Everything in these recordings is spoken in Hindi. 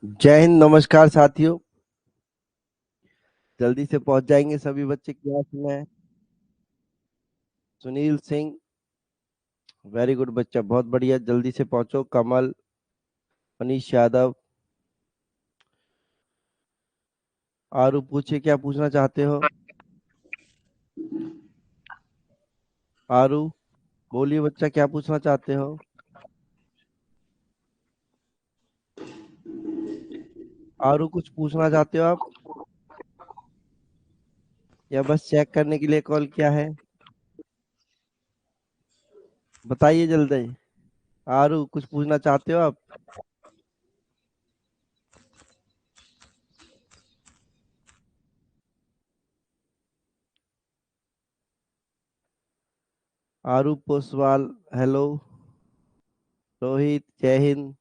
जय हिंद। नमस्कार साथियों, जल्दी से पहुंच जाएंगे सभी बच्चे क्लास में। सुनील सिंह, वेरी गुड बच्चा, बहुत बढ़िया, जल्दी से पहुंचो। कमल, मनीष यादव, आरू पूछे क्या पूछना चाहते हो। आरू बोलिए बच्चा, क्या पूछना चाहते हो। आरू कुछ पूछना चाहते हो आप, या बस चेक करने के लिए कॉल किया है। बताइए जल्दी। आरू कुछ पूछना चाहते हो आप। आरू पोसवाल, हेलो। रोहित, जय हिंद।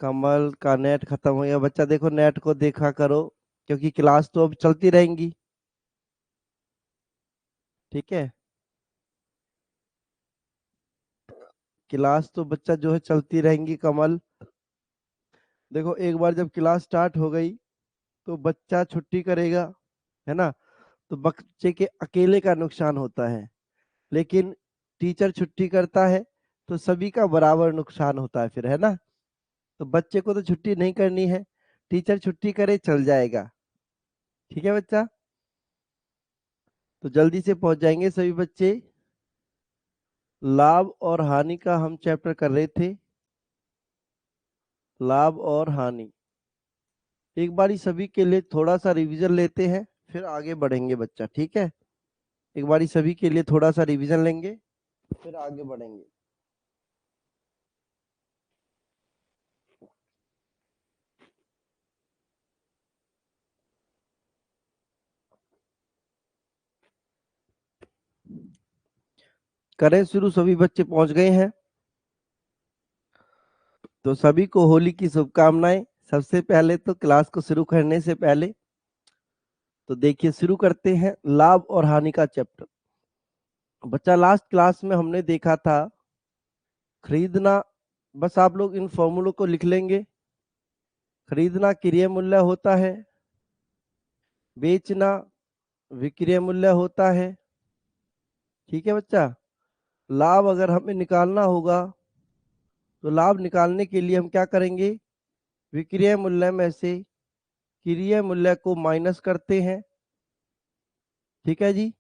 कमल का नेट खत्म हो गया। बच्चा देखो, नेट को देखा करो, क्योंकि क्लास तो अब चलती रहेंगी। ठीक है, क्लास तो बच्चा जो है चलती रहेंगी। कमल देखो, एक बार जब क्लास स्टार्ट हो गई तो बच्चा छुट्टी करेगा, है ना, तो बच्चे के अकेले का नुकसान होता है। लेकिन टीचर छुट्टी करता है तो सभी का बराबर नुकसान होता है फिर, है ना। तो बच्चे को तो छुट्टी नहीं करनी है, टीचर छुट्टी करे चल जाएगा। ठीक है बच्चा, तो जल्दी से पहुंच जाएंगे सभी बच्चे। लाभ और हानि का हम चैप्टर कर रहे थे, लाभ और हानि। एक बारी सभी के लिए थोड़ा सा रिवीजन लेते हैं, फिर आगे बढ़ेंगे बच्चा। ठीक है, एक बारी सभी के लिए थोड़ा सा रिवीजन लेंगे, फिर आगे बढ़ेंगे। करें शुरू, सभी बच्चे पहुंच गए हैं। तो सभी को होली की शुभकामनाएं। सबसे पहले तो क्लास को शुरू करने से पहले तो देखिए, शुरू करते हैं लाभ और हानि का चैप्टर। बच्चा, लास्ट क्लास में हमने देखा था खरीदना। बस आप लोग इन फॉर्मूलों को लिख लेंगे। खरीदना क्रिय मूल्य होता है, बेचना विक्रय मूल्य होता है। ठीक है बच्चा, लाभ अगर हमें निकालना होगा तो लाभ निकालने के लिए हम क्या करेंगे, विक्रय मूल्य में से क्रिय मूल्य को माइनस करते हैं। ठीक है जी।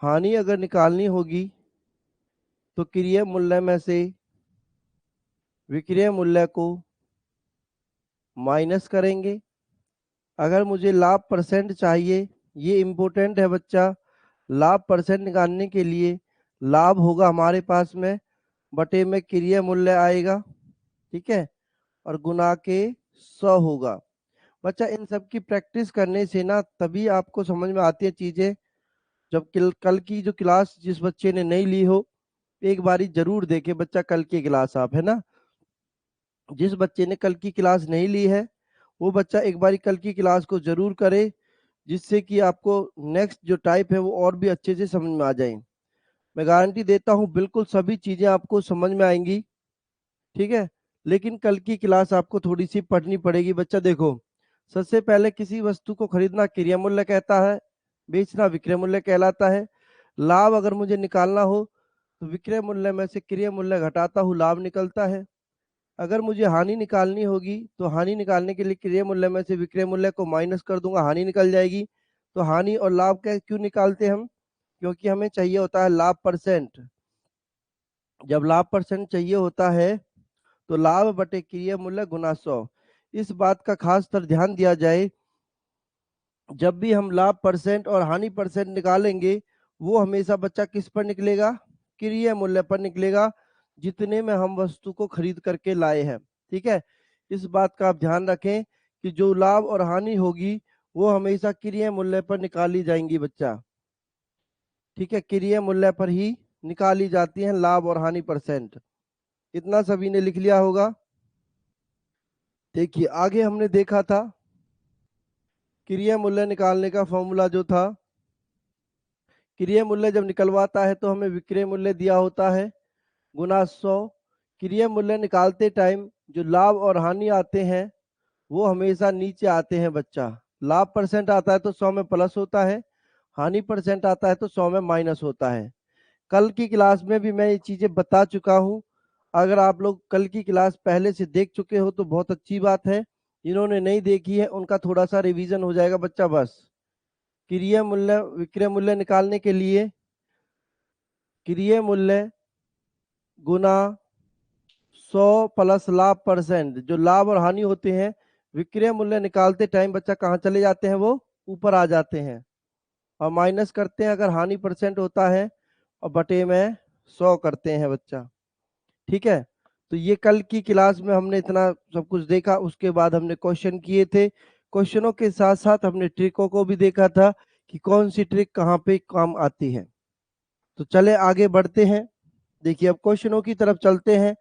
हानि अगर निकालनी होगी तो क्रिय मूल्य में से विक्रय मूल्य को माइनस करेंगे। अगर मुझे लाभ परसेंट चाहिए, ये इंपॉर्टेंट है बच्चा, लाभ परसेंट निकालने के लिए लाभ होगा हमारे पास में बटे में क्रिय मूल्य आएगा। ठीक है, और गुना के 100 होगा। बच्चा, इन सब की प्रैक्टिस करने से ना तभी आपको समझ में आती है चीजें। जब कल की जो क्लास जिस बच्चे ने नहीं ली हो, एक बारी जरूर देखे बच्चा कल की क्लास, आप, है ना। जिस बच्चे ने कल की क्लास नहीं ली है वो बच्चा एक बारी कल की क्लास को जरूर करे, जिससे कि आपको नेक्स्ट जो टाइप है वो और भी अच्छे से समझ में आ जाए। मैं गारंटी देता हूँ बिल्कुल सभी चीजें आपको समझ में आएंगी। ठीक है, लेकिन कल की क्लास आपको थोड़ी सी पढ़नी पड़ेगी। बच्चा देखो, सबसे पहले किसी वस्तु को खरीदना क्रिया मूल्य कहता है, बेचना विक्रय मूल्य कहलाता है। लाभ अगर मुझे निकालना हो तो विक्रय मूल्य में से क्रिय मूल्य घटाता हूँ, लाभ निकलता है। अगर मुझे हानि निकालनी होगी तो हानि निकालने के लिए क्रिय मूल्य में से विक्रय मूल्य को माइनस कर दूंगा, हानि निकल जाएगी। तो हानि और लाभ का क्यों निकालते हैं हम, क्योंकि हमें चाहिए होता है लाभ परसेंट। जब लाभ परसेंट चाहिए होता है तो लाभ बटे क्रिय मूल्य गुना 100। इस बात का खास तर ध्यान दिया जाए, जब भी हम लाभ परसेंट और हानि परसेंट निकालेंगे वो हमेशा बच्चा किस पर निकलेगा, क्रिय मूल्य पर निकलेगा, जितने में हम वस्तु को खरीद करके लाए हैं। ठीक है, इस बात का आप ध्यान रखें कि जो लाभ और हानि होगी वो हमेशा क्रिय मूल्य पर निकाली जाएंगी बच्चा। ठीक है, क्रिय मूल्य पर ही निकाली जाती है लाभ और हानि परसेंट। इतना सभी ने लिख लिया होगा। देखिए, आगे हमने देखा था क्रिया मूल्य निकालने का फॉर्मूला जो था, क्रिया मूल्य जब निकलवाता है तो हमें विक्रय मूल्य दिया होता है गुना 100। क्रिया मूल्य निकालते टाइम जो लाभ और हानि आते हैं वो हमेशा नीचे आते हैं बच्चा। लाभ परसेंट आता है तो 100 में प्लस होता है, हानि परसेंट आता है तो 100 में माइनस होता है। कल की क्लास में भी मैं ये चीजें बता चुका हूँ। अगर आप लोग कल की क्लास पहले से देख चुके हो तो बहुत अच्छी बात है, जिन्होंने नहीं देखी है उनका थोड़ा सा रिवीजन हो जाएगा बच्चा। बस क्रिया मूल्य विक्रय मूल्य निकालने के लिए क्रिया मूल्य गुना 100 प्लस लाभ परसेंट, जो लाभ और हानि होते हैं विक्रय मूल्य निकालते टाइम बच्चा कहाँ चले जाते हैं, वो ऊपर आ जाते हैं, और माइनस करते हैं अगर हानि परसेंट होता है, और बटे में 100 करते हैं बच्चा। ठीक है, तो ये कल की क्लास में हमने इतना सब कुछ देखा। उसके बाद हमने क्वेश्चन किए थे, क्वेश्चनों के साथ साथ हमने ट्रिकों को भी देखा था कि कौन सी ट्रिक कहाँ पे काम आती है। तो चले आगे बढ़ते हैं। देखिए अब क्वेश्चनों की तरफ चलते हैं,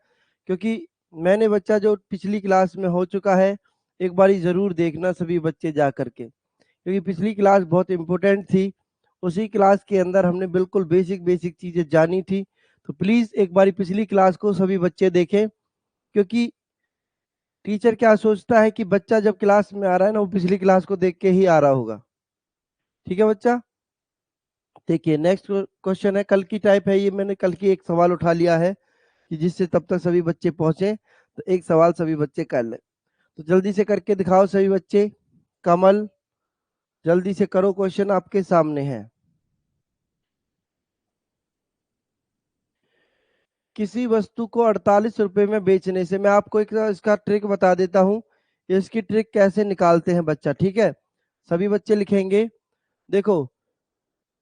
क्योंकि मैंने बच्चा जो पिछली क्लास में हो चुका है एक बारी जरूर देखना सभी बच्चे जा करके, क्योंकि पिछली क्लास बहुत इंपॉर्टेंट थी। उसी क्लास के अंदर हमने बिल्कुल बेसिक बेसिक चीजें जानी थी। तो प्लीज एक बारी पिछली क्लास को सभी बच्चे देखें, क्योंकि टीचर क्या सोचता है कि बच्चा जब क्लास में आ रहा है ना वो पिछली क्लास को देख के ही आ रहा होगा। ठीक है बच्चा, देखिए नेक्स्ट क्वेश्चन है, कल की टाइप है ये, मैंने कल की एक सवाल उठा लिया है कि जिससे तब तक सभी बच्चे पहुंचे, तो एक सवाल सभी बच्चे कर ले। तो जल्दी से करके दिखाओ सभी बच्चे। कमल जल्दी से करो, क्वेश्चन आपके सामने है। किसी वस्तु को 48 रुपए में बेचने से, मैं आपको एक इसका ट्रिक बता देता हूँ, इसकी ट्रिक कैसे निकालते हैं बच्चा। ठीक है, सभी बच्चे लिखेंगे। देखो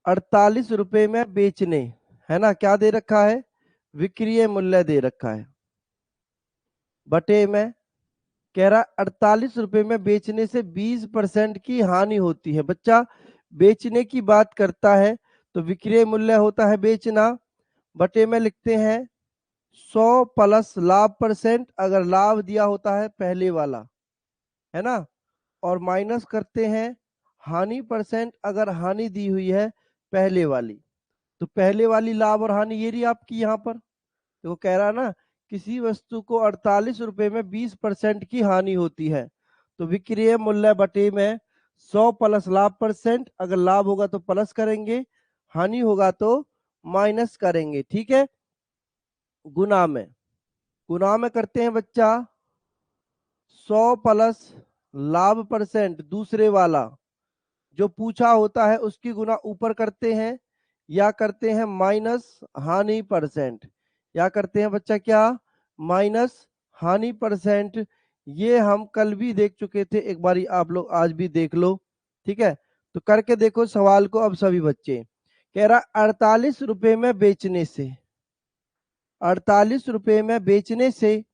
48 रुपए में बेचने, है ना, क्या दे रखा है, विक्रय मूल्य दे रखा है, बटे में कह रहा 48 रुपए में बेचने से 20% की हानि होती है। बच्चा बेचने की बात करता है तो विक्रय मूल्य होता है बेचना, बटे में लिखते हैं 100 प्लस लाभ परसेंट, अगर लाभ दिया होता है पहले वाला, है ना, और माइनस करते हैं हानि परसेंट, अगर हानि दी हुई है पहले वाली। तो पहले वाली लाभ और हानि ये रही आपकी यहाँ पर। तो वो कह रहा ना किसी वस्तु को 48 रुपए में 20% की हानि होती है, तो विक्रय मूल्य बटे में 100 प्लस लाभ परसेंट, अगर लाभ होगा तो प्लस करेंगे, हानि होगा तो माइनस करेंगे। ठीक है, गुना में, गुना में करते हैं बच्चा 100 प्लस लाभ परसेंट, दूसरे वाला जो पूछा होता है उसकी गुना ऊपर करते हैं, या करते हैं माइनस हानि परसेंट, या करते हैं बच्चा क्या, माइनस हानि परसेंट। ये हम कल भी देख चुके थे, एक बारी आप लोग आज भी देख लो। ठीक है, तो करके देखो सवाल को अब सभी बच्चे। कह रहा 48 रुपए में बेचने से, 48 रुपए में बेचने से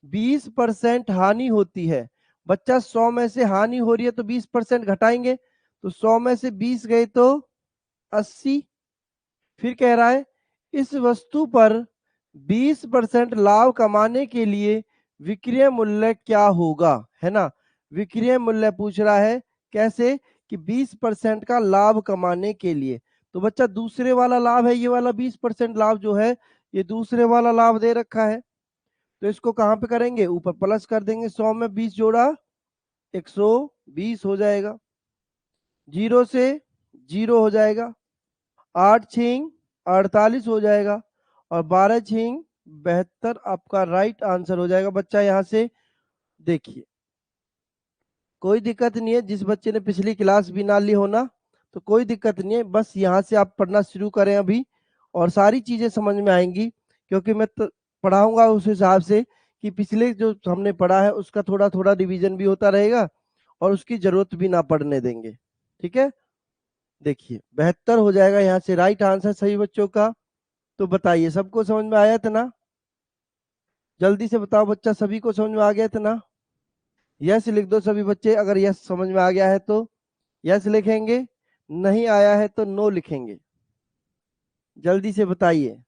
20% हानि होती है। बच्चा 100 में से हानि हो रही है तो 20% घटाएंगे, तो 100 में से 20 गए तो 80। फिर कह रहा है इस वस्तु पर 20% लाभ कमाने के लिए विक्रय मूल्य क्या होगा, है ना, विक्रय मूल्य पूछ रहा है कैसे, कि 20% का लाभ कमाने के लिए। तो बच्चा दूसरे वाला लाभ है, ये वाला 20% लाभ जो है ये दूसरे वाला लाभ दे रखा है, तो इसको कहां पे करेंगे, ऊपर प्लस कर देंगे। 100 में 20 जोड़ा 120 हो जाएगा, जीरो से जीरो हो जाएगा, 8 छिंग 48 हो जाएगा, और 12 छिंग 72 आपका राइट आंसर हो जाएगा। बच्चा यहाँ से देखिए कोई दिक्कत नहीं है, जिस बच्चे ने पिछली क्लास भी ना ली हो ना तो कोई दिक्कत नहीं है, बस यहाँ से आप पढ़ना शुरू करें अभी, और सारी चीजें समझ में आएंगी, क्योंकि मैं तो पढ़ाऊंगा उस हिसाब से कि पिछले जो हमने पढ़ा है उसका थोड़ा थोड़ा रिवीजन भी होता रहेगा, और उसकी जरूरत भी ना पड़ने देंगे। ठीक है, देखिए 72 हो जाएगा यहाँ से राइट आंसर सही बच्चों का। तो बताइए सबको समझ में आया था ना, जल्दी से बताओ बच्चा, सभी को समझ में आ गया था ना। यस लिख दो सभी बच्चे, अगर यस समझ में आ गया है तो यस लिखेंगे, नहीं आया है तो नो लिखेंगे। जल्दी से बताइए।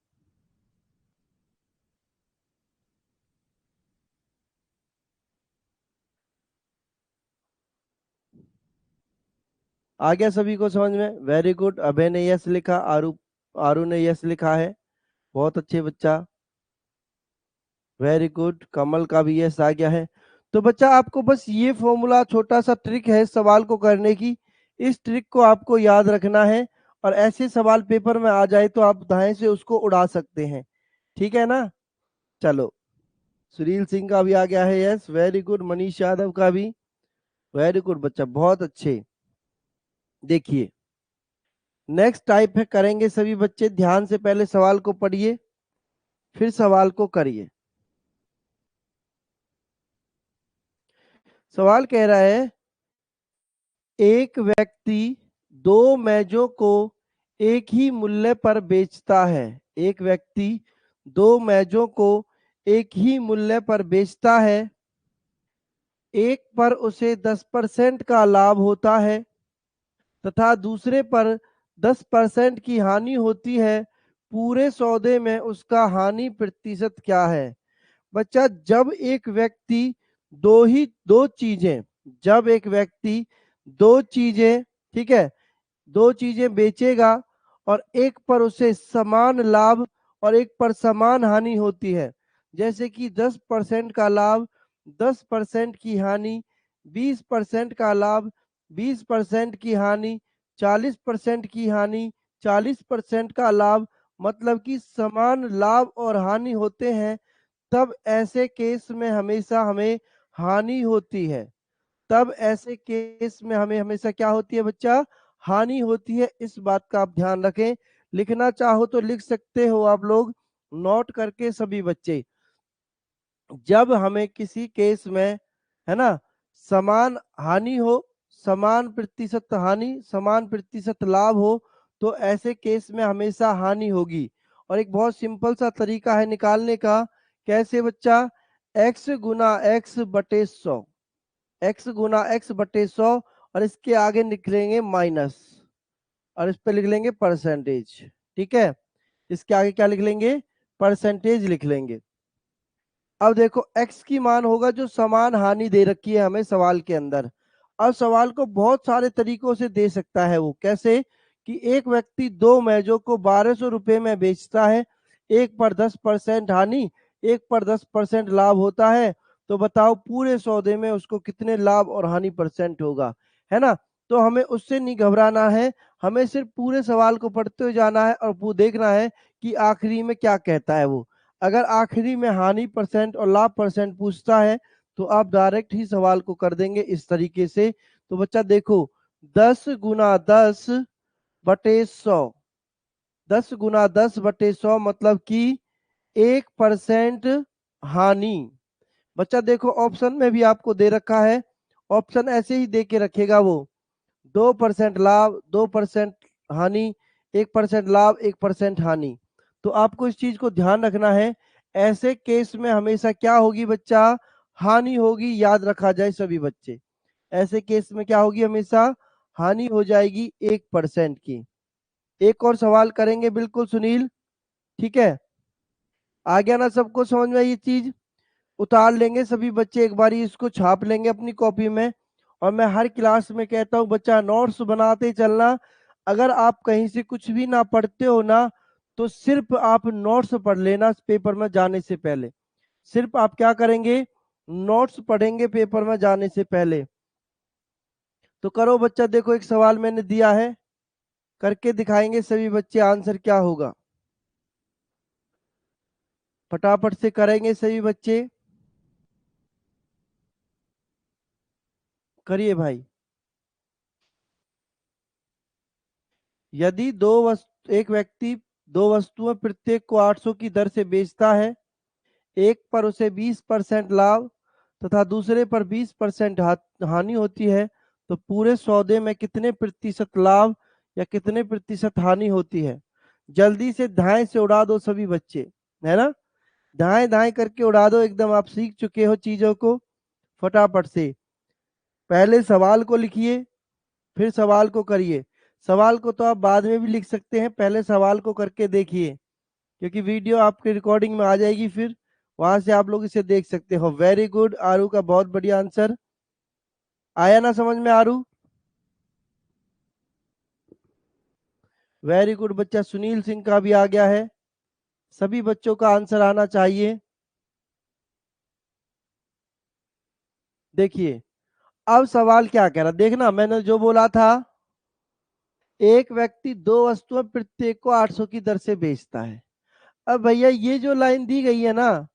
आ गया सभी को समझ में, वेरी गुड। अभय ने यस लिखा, आरू आरू ने यस लिखा है, बहुत अच्छे बच्चा। वेरी गुड, कमल का भी यस आ गया है। तो बच्चा आपको बस ये फॉर्मूला, छोटा सा ट्रिक है सवाल को करने की, इस ट्रिक को आपको याद रखना है और ऐसे सवाल पेपर में आ जाए तो आप दाएं से उसको उड़ा सकते हैं, ठीक है ना। चलो, सुनील सिंह का भी आ गया है yes, very good, Manish Yadav का भी वेरी गुड बच्चा, बहुत अच्छे। देखिए नेक्स्ट टाइप है, करेंगे सभी बच्चे ध्यान से, पहले सवाल को पढ़िए फिर सवाल को करिए। सवाल कह रहा है, एक व्यक्ति दो मेजों को एक ही मूल्य पर बेचता है। एक व्यक्ति दो मेजों को एक ही मूल्य पर बेचता है। एक पर उसे 10% का लाभ होता है तथा दूसरे पर 10% की हानि होती है। पूरे सौदे में उसका हानि प्रतिशत क्या है? बच्चा, जब एक व्यक्ति दो चीजें, जब एक व्यक्ति दो चीजें, ठीक है, दो चीजें बेचेगा और एक पर उसे समान लाभ और एक पर समान हानि होती है, जैसे कि 10% का लाभ 10% की हानि, 20% का लाभ 20% की हानि, 40% की हानि 40% का लाभ, मतलब कि समान लाभ और हानि होते हैं, तब ऐसे केस में हमेशा हमें हानि होती है। तब ऐसे केस में हमें हमेशा क्या होती है बच्चा? हानि होती है। इस बात का आप ध्यान रखें। लिखना चाहो तो लिख सकते हो आप लोग, नोट करके सभी बच्चे। जब हमें किसी केस में, है ना, समान हानि हो, समान प्रतिशत हानि समान प्रतिशत लाभ हो, तो ऐसे केस में हमेशा हानि होगी। और एक बहुत सिंपल सा तरीका है निकालने का। कैसे बच्चा? x गुना x बटे 100, x गुना x बटे 100 और इसके आगे लिख लेंगे माइनस और इस पे लिख लेंगे परसेंटेज, ठीक है। इसके आगे क्या लिख लेंगे? परसेंटेज लिख लेंगे। अब देखो x की मान होगा जो समान हानि दे रखी है हमें सवाल के अंदर। अब सवाल को बहुत सारे तरीकों से दे सकता है वो। कैसे? कि एक व्यक्ति दो मेजों को 1200 रुपए में बेचता है, एक पर 10% हानि, एक पर 10% लाभ होता है। तो बताओ पूरे सौदे में उसको कितने लाभ और हानि परसेंट होगा, है ना। तो हमें उससे नहीं घबराना है, हमें सिर्फ पूरे सवाल को पढ़ते हुए जाना है और वो देखना है कि आखिरी में क्या कहता है वो। अगर आखिरी में हानि परसेंट और लाभ परसेंट पूछता है तो आप डायरेक्ट ही सवाल को कर देंगे इस तरीके से। तो बच्चा देखो, 10 गुना 10 बटे 100, 10 गुना 10 बटे 100 मतलब कि 1% हानि। बच्चा देखो ऑप्शन में भी आपको दे रखा है, ऑप्शन ऐसे ही दे के रखेगा वो, 2% लाभ 2% हानि, 1% लाभ 1% हानि। तो आपको इस चीज को ध्यान रखना है। ऐसे केस में हमेशा क्या होगी बच्चा? हानि होगी, याद रखा जाए सभी बच्चे। ऐसे केस में क्या होगी? हमेशा हानि हो जाएगी 1% की। एक और सवाल करेंगे बिल्कुल सुनील, ठीक है। आ गया ना सबको समझ में ये चीज? उतार लेंगे सभी बच्चे, एक बारी इसको छाप लेंगे अपनी कॉपी में। और मैं हर क्लास में कहता हूँ बच्चा नोट्स बनाते चलना। अगर आप कहीं से कुछ भी ना पढ़ते हो ना, तो सिर्फ आप नोट्स पढ़ लेना पेपर में जाने से पहले। सिर्फ आप क्या करेंगे? नोट्स पढ़ेंगे पेपर में जाने से पहले। तो करो बच्चा, देखो एक सवाल मैंने दिया है, करके दिखाएंगे सभी बच्चे, आंसर क्या होगा फटाफट से करेंगे सभी बच्चे, करिए भाई। यदि एक व्यक्ति दो वस्तुएं प्रत्येक को 800 की दर से बेचता है, एक पर उसे 20% लाभ तथा दूसरे पर 20% हानि होती है, तो पूरे सौदे में कितने प्रतिशत लाभ या कितने प्रतिशत हानि होती है? जल्दी से धाएं से उड़ा दो सभी बच्चे, है ना। धाएं धाएं करके उड़ा दो, एकदम आप सीख चुके हो चीजों को। फटाफट से पहले सवाल को लिखिए फिर सवाल को करिए। सवाल को तो आप बाद में भी लिख सकते हैं, पहले सवाल को करके देखिए, क्योंकि वीडियो आपके रिकॉर्डिंग में आ जाएगी, फिर वहां से आप लोग इसे देख सकते हो। वेरी गुड आरू का बहुत बढ़िया आंसर आया ना समझ में आरू? वेरी गुड बच्चा, सुनील सिंह का भी आ गया है। सभी बच्चों का आंसर आना चाहिए। देखिए अब सवाल क्या कह रहा, देखना मैंने जो बोला था, एक व्यक्ति दो वस्तुएं प्रत्येक को 800 की दर से बेचता है। अब भैया ये जो लाइन दी गई है ना,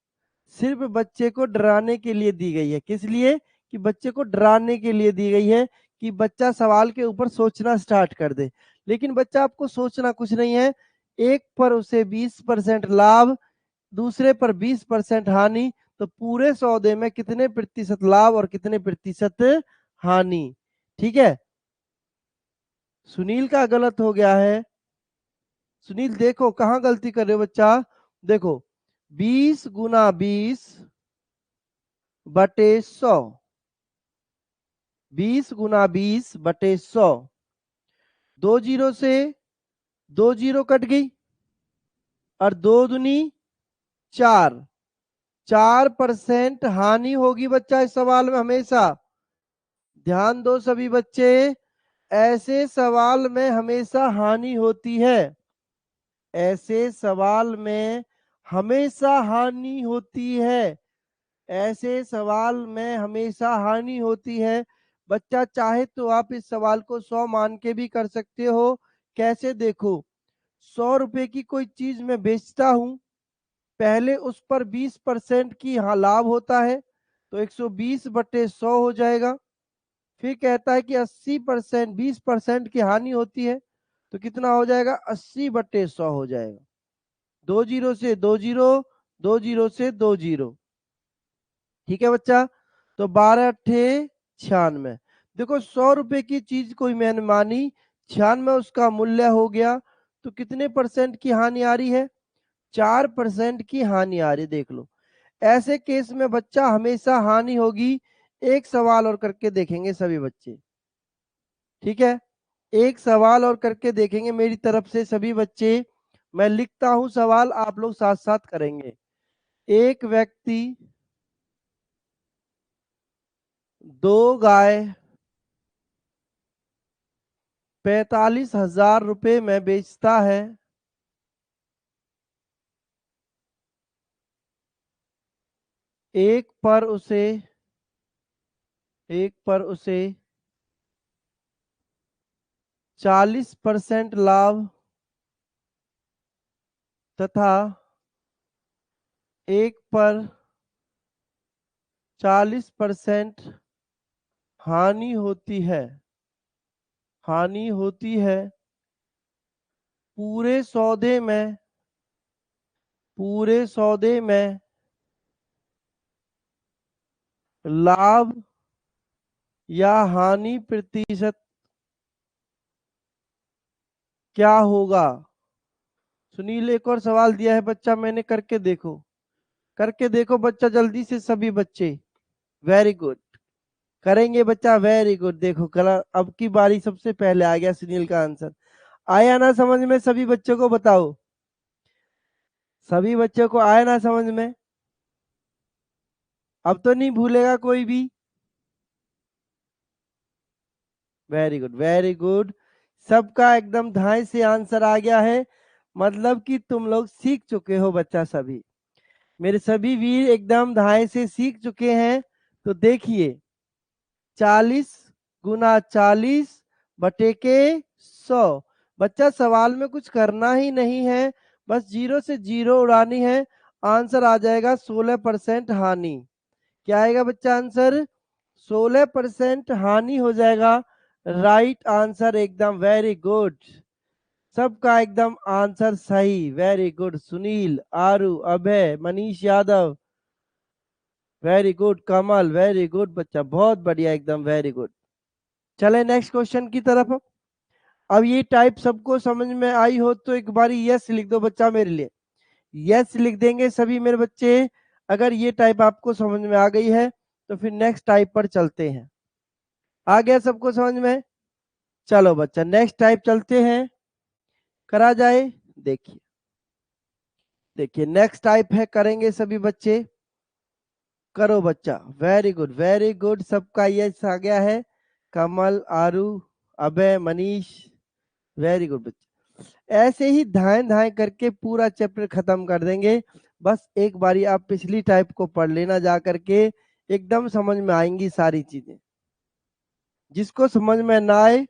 सिर्फ बच्चे को डराने के लिए दी गई है। किस लिए? कि बच्चे को डराने के लिए दी गई है कि बच्चा सवाल के ऊपर सोचना स्टार्ट कर दे। लेकिन बच्चा आपको सोचना कुछ नहीं है, एक पर उसे 20% लाभ, दूसरे पर 20% हानि, तो पूरे सौदे में कितने प्रतिशत लाभ और कितने प्रतिशत हानि। ठीक है, सुनील का गलत हो गया है। सुनील देखो कहाँ गलती कर रहे हो बच्चा, देखो 20 गुना 20 बटे 100, 20 गुना 20 बटे 100, 2 जीरो से 2 जीरो कट गई और 2 दूनी 4, 4% हानि होगी बच्चा इस सवाल में हमेशा। ध्यान दो सभी बच्चे, ऐसे सवाल में हमेशा हानि होती है, ऐसे सवाल में हमेशा हानि होती है, ऐसे सवाल में हमेशा हानि होती है। बच्चा चाहे तो आप इस सवाल को 100 मान के भी कर सकते हो। कैसे? देखो 100 रुपए की कोई चीज मैं बेचता हूं, पहले उस पर 20% की लाभ होता है, तो 120 बटे 100 हो जाएगा। फिर कहता है कि 80% 20% की हानि होती है, तो कितना हो जाएगा? 80 बटे 100 हो जाएगा। 2 जीरो से 2 जीरो, 2 जीरो से 2 जीरो। ठीक है बच्चा, तो 12 अट्ठे 96। देखो 100 रुपए की चीज कोई मैंने मानी, 96 उसका मूल्य हो गया, तो कितने परसेंट की हानि आ रही है? 4% की हानि आ रही है। देख लो, ऐसे केस में बच्चा हमेशा हानि होगी। एक सवाल और करके देखेंगे सभी बच्चे, ठीक है, एक सवाल और करके देखेंगे मेरी तरफ से सभी बच्चे। मैं लिखता हूं सवाल, आप लोग साथ साथ करेंगे। एक व्यक्ति दो गाय 45,000 रुपए में बेचता है, एक पर उसे 40% लाभ तथा एक पर 40% हानि होती है, हानि होती है। पूरे सौदे में, पूरे सौदे में लाभ या हानि प्रतिशत क्या होगा? सुनील एक और सवाल दिया है बच्चा, मैंने करके देखो, करके देखो बच्चा जल्दी से सभी बच्चे। वेरी गुड, करेंगे बच्चा, वेरी गुड। देखो कलर, अब की बारी सबसे पहले आ गया सुनील का आंसर। आया ना समझ में? सभी बच्चों को बताओ, सभी बच्चों को आया ना समझ में? अब तो नहीं भूलेगा कोई भी? Very good, very good. सबका एकदम धाए से आंसर आ गया है, मतलब कि तुम लोग सीख चुके हो बच्चा। सभी मेरे सभी वीर एकदम धाए से सीख चुके हैं। तो देखिए 40 गुना 40 बटे के 100। बच्चा सवाल में कुछ करना ही नहीं है, बस जीरो से जीरो उड़ानी है, आंसर आ जाएगा 16% हानि। क्या आएगा बच्चा आंसर? 16% हानि हो जाएगा। राइट आंसर एकदम, वेरी गुड। सबका एकदम आंसर सही, वेरी गुड। सुनील, आरू, अभय, मनीष यादव, वेरी गुड। कमल, वेरी गुड बच्चा, बहुत बढ़िया एकदम, वेरी गुड। चले नेक्स्ट क्वेश्चन की तरफ। अब ये टाइप सबको समझ में आई हो तो एक बारी यस लिख दो बच्चा मेरे लिए, यस लिख देंगे सभी मेरे बच्चे अगर ये टाइप आपको समझ में आ गई है। तो फिर नेक्स्ट टाइप पर चलते हैं। आ गया सबको समझ में? चलो बच्चा नेक्स्ट टाइप चलते हैं, करा जाए। देखिए, देखिए नेक्स्ट टाइप है, करेंगे सभी बच्चे। करो बच्चा, वेरी गुड, वेरी गुड। सबका यस आ गया है। कमल, आरू, अभय, मनीष, वेरी गुड बच्चा। ऐसे ही धाए धाए करके पूरा चैप्टर खत्म कर देंगे। बस एक बारी आप पिछली टाइप को पढ़ लेना जा करके, एकदम समझ में आएंगी सारी चीजें। जिसको समझ में ना आए,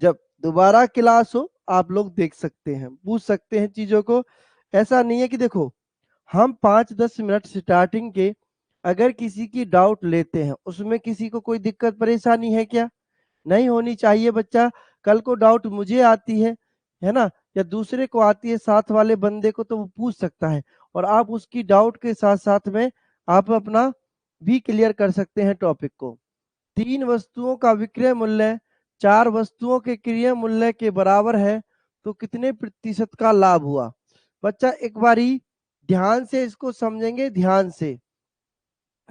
जब दोबारा क्लास हो आप लोग देख सकते हैं, पूछ सकते हैं चीजों को। ऐसा नहीं है कि देखो हम 5-10 मिनट स्टार्टिंग के अगर किसी की डाउट लेते हैं, उसमें किसी को कोई दिक्कत परेशानी है क्या? नहीं होनी चाहिए बच्चा। कल को डाउट मुझे आती है ना, या दूसरे को आती है, साथ वाले बंदे को, तो वो पूछ सकता है और आप उसकी डाउट के साथ साथ में आप अपना भी क्लियर कर सकते हैं टॉपिक को। 3 वस्तुओं का विक्रय मूल्य 4 वस्तुओं के क्रय मूल्य के बराबर है, तो कितने प्रतिशत का लाभ हुआ? बच्चा एक बारी ध्यान से इसको समझेंगे, ध्यान से,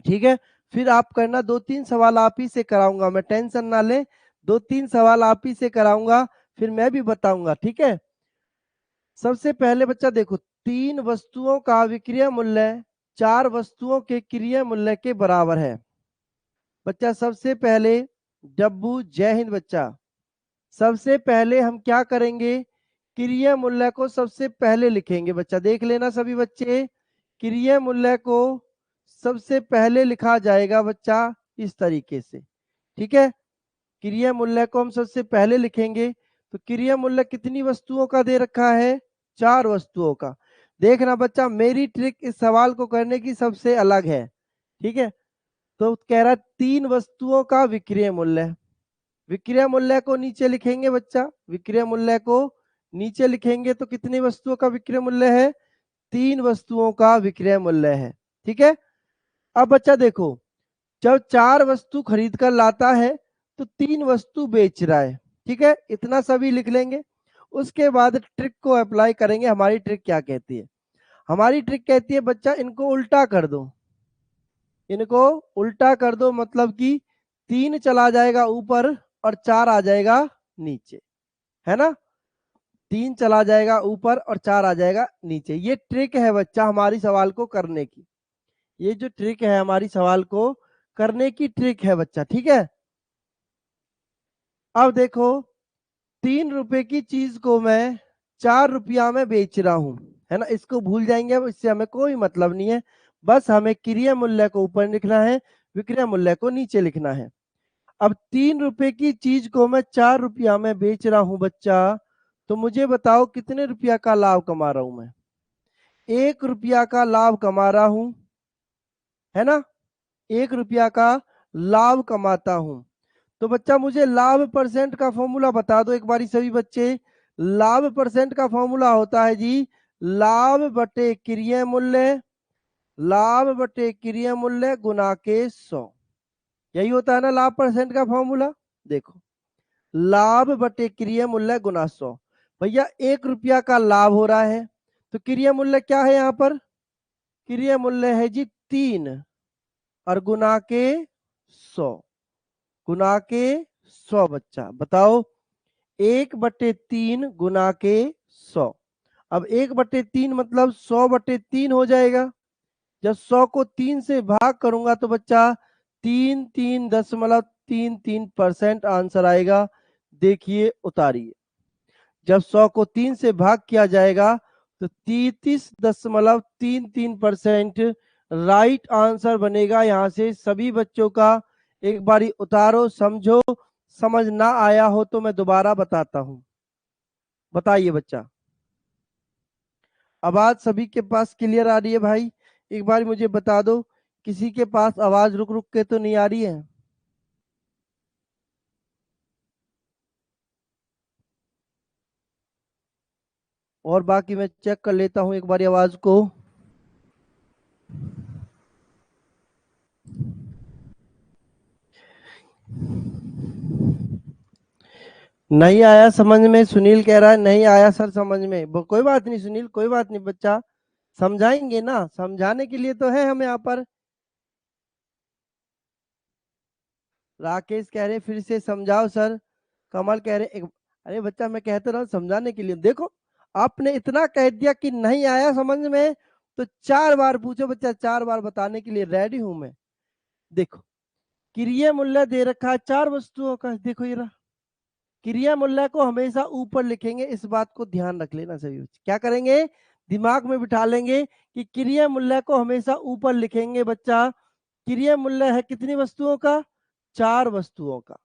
ठीक है। फिर आप करना, 2-3 सवाल आप ही से कराऊंगा मैं, टेंशन ना ले, 2-3 सवाल आप ही से कराऊंगा, फिर मैं भी बताऊंगा, ठीक है। सबसे पहले बच्चा देखो, 3 वस्तुओं का विक्रय मूल्य 4 वस्तुओं के क्रय मूल्य के बराबर है। बच्चा सबसे पहले डब्बू, जय हिंद बच्चा। सबसे पहले हम क्या करेंगे, क्रय मूल्य को सबसे पहले लिखेंगे। बच्चा देख लेना सभी बच्चे, क्रय मूल्य को सबसे पहले लिखा जाएगा बच्चा इस तरीके से, ठीक है। क्रय मूल्य को हम सबसे पहले लिखेंगे, तो क्रय मूल्य कितनी वस्तुओं का दे रखा है? 4 वस्तुओं का। देखना बच्चा, मेरी ट्रिक इस सवाल को करने की सबसे अलग है, ठीक है। तो कह रहा 3 वस्तुओं का विक्रय मूल्य, विक्रय मूल्य को नीचे लिखेंगे बच्चा, विक्रय मूल्य को नीचे लिखेंगे तो कितनी वस्तुओं का विक्रय मूल्य है? 3 वस्तुओं का विक्रय मूल्य है, ठीक है। अब बच्चा देखो, जब 4 वस्तु खरीद कर लाता है तो 3 वस्तु बेच रहा है, ठीक है, इतना सभी लिख लेंगे। उसके बाद ट्रिक को अप्लाई करेंगे। हमारी ट्रिक क्या कहती है? हमारी ट्रिक कहती है बच्चा इनको उल्टा कर दो, इनको उल्टा कर दो, मतलब कि 3 चला जाएगा ऊपर और 4 आ जाएगा नीचे, है ना। 3 चला जाएगा ऊपर और 4 आ जाएगा नीचे। ये ट्रिक है बच्चा हमारी सवाल को करने की, ये जो ट्रिक है हमारी सवाल को करने की ट्रिक है बच्चा, ठीक है। अब देखो, 3 रुपए की चीज को मैं 4 रुपया में बेच रहा हूं, है ना। इसको भूल जाएंगे, अब इससे हमें कोई मतलब नहीं है, बस हमें क्रय मूल्य को ऊपर लिखना है, विक्रय मूल्य को नीचे लिखना है। अब 3 रुपए की चीज को मैं 4 रुपया में बेच रहा हूं बच्चा, तो मुझे बताओ कितने रुपया का लाभ कमा रहा हूं मैं? 1 रुपया का लाभ कमा रहा हूं, है ना। 1 रुपया का लाभ कमाता हूं। तो बच्चा मुझे लाभ परसेंट का फॉर्मूला बता दो एक बारी सभी बच्चे। लाभ परसेंट का फॉर्मूला होता है जी, लाभ बटे क्रय मूल्य, लाभ बटे क्रय मूल्य गुना के 100। यही होता है ना लाभ परसेंट का फॉर्मूला। देखो, लाभ बटे क्रय मूल्य गुना 100। भैया 1 रुपया का लाभ हो रहा है, तो क्रय मूल्य क्या है यहाँ पर? क्रय मूल्य है जी 3 और गुना के 100, गुना के 100। बच्चा बताओ, 1/3 गुना के 100। अब 1/3 मतलब 100/3 हो जाएगा। जब 100 को 3 से भाग करूंगा तो बच्चा 3.33% आंसर आएगा। देखिए उतारिए, जब 100 को 3 से भाग किया जाएगा तो 33.33% राइट आंसर बनेगा। यहाँ से सभी बच्चों का एक बारी उतारो, समझो। समझ ना आया हो तो मैं दोबारा बताता हूं। बताइए बच्चा, आवाज सभी के पास क्लियर आ रही है भाई? एक बार मुझे बता दो, किसी के पास आवाज रुक रुक के तो नहीं आ रही है? और बाकी मैं चेक कर लेता हूं एक बार आवाज को। नहीं आया समझ में? सुनील कह रहा है नहीं आया सर समझ में। कोई बात नहीं सुनील, कोई बात नहीं बच्चा, समझाएंगे ना, समझाने के लिए तो है हम यहाँ पर। राकेश कह रहे फिर से समझाओ सर। कमल कह रहे एक, अरे बच्चा मैं कहता रहा समझाने के लिए। देखो, आपने इतना कह दिया कि नहीं आया समझ में, तो 4 बार पूछो बच्चा, 4 बार बताने के लिए रेडी हूं मैं। देखो, क्रय मूल्य दे रखा है 4 वस्तुओं का, देखो ये रहा। क्रिया मूल्य को हमेशा ऊपर लिखेंगे, इस बात को ध्यान रख लेना सभी बच्चे। क्या करेंगे? दिमाग में बिठा लेंगे कि क्रिया मूल्य को हमेशा ऊपर लिखेंगे बच्चा। क्रय मूल्य है कितनी वस्तुओं का? 4 वस्तुओं का।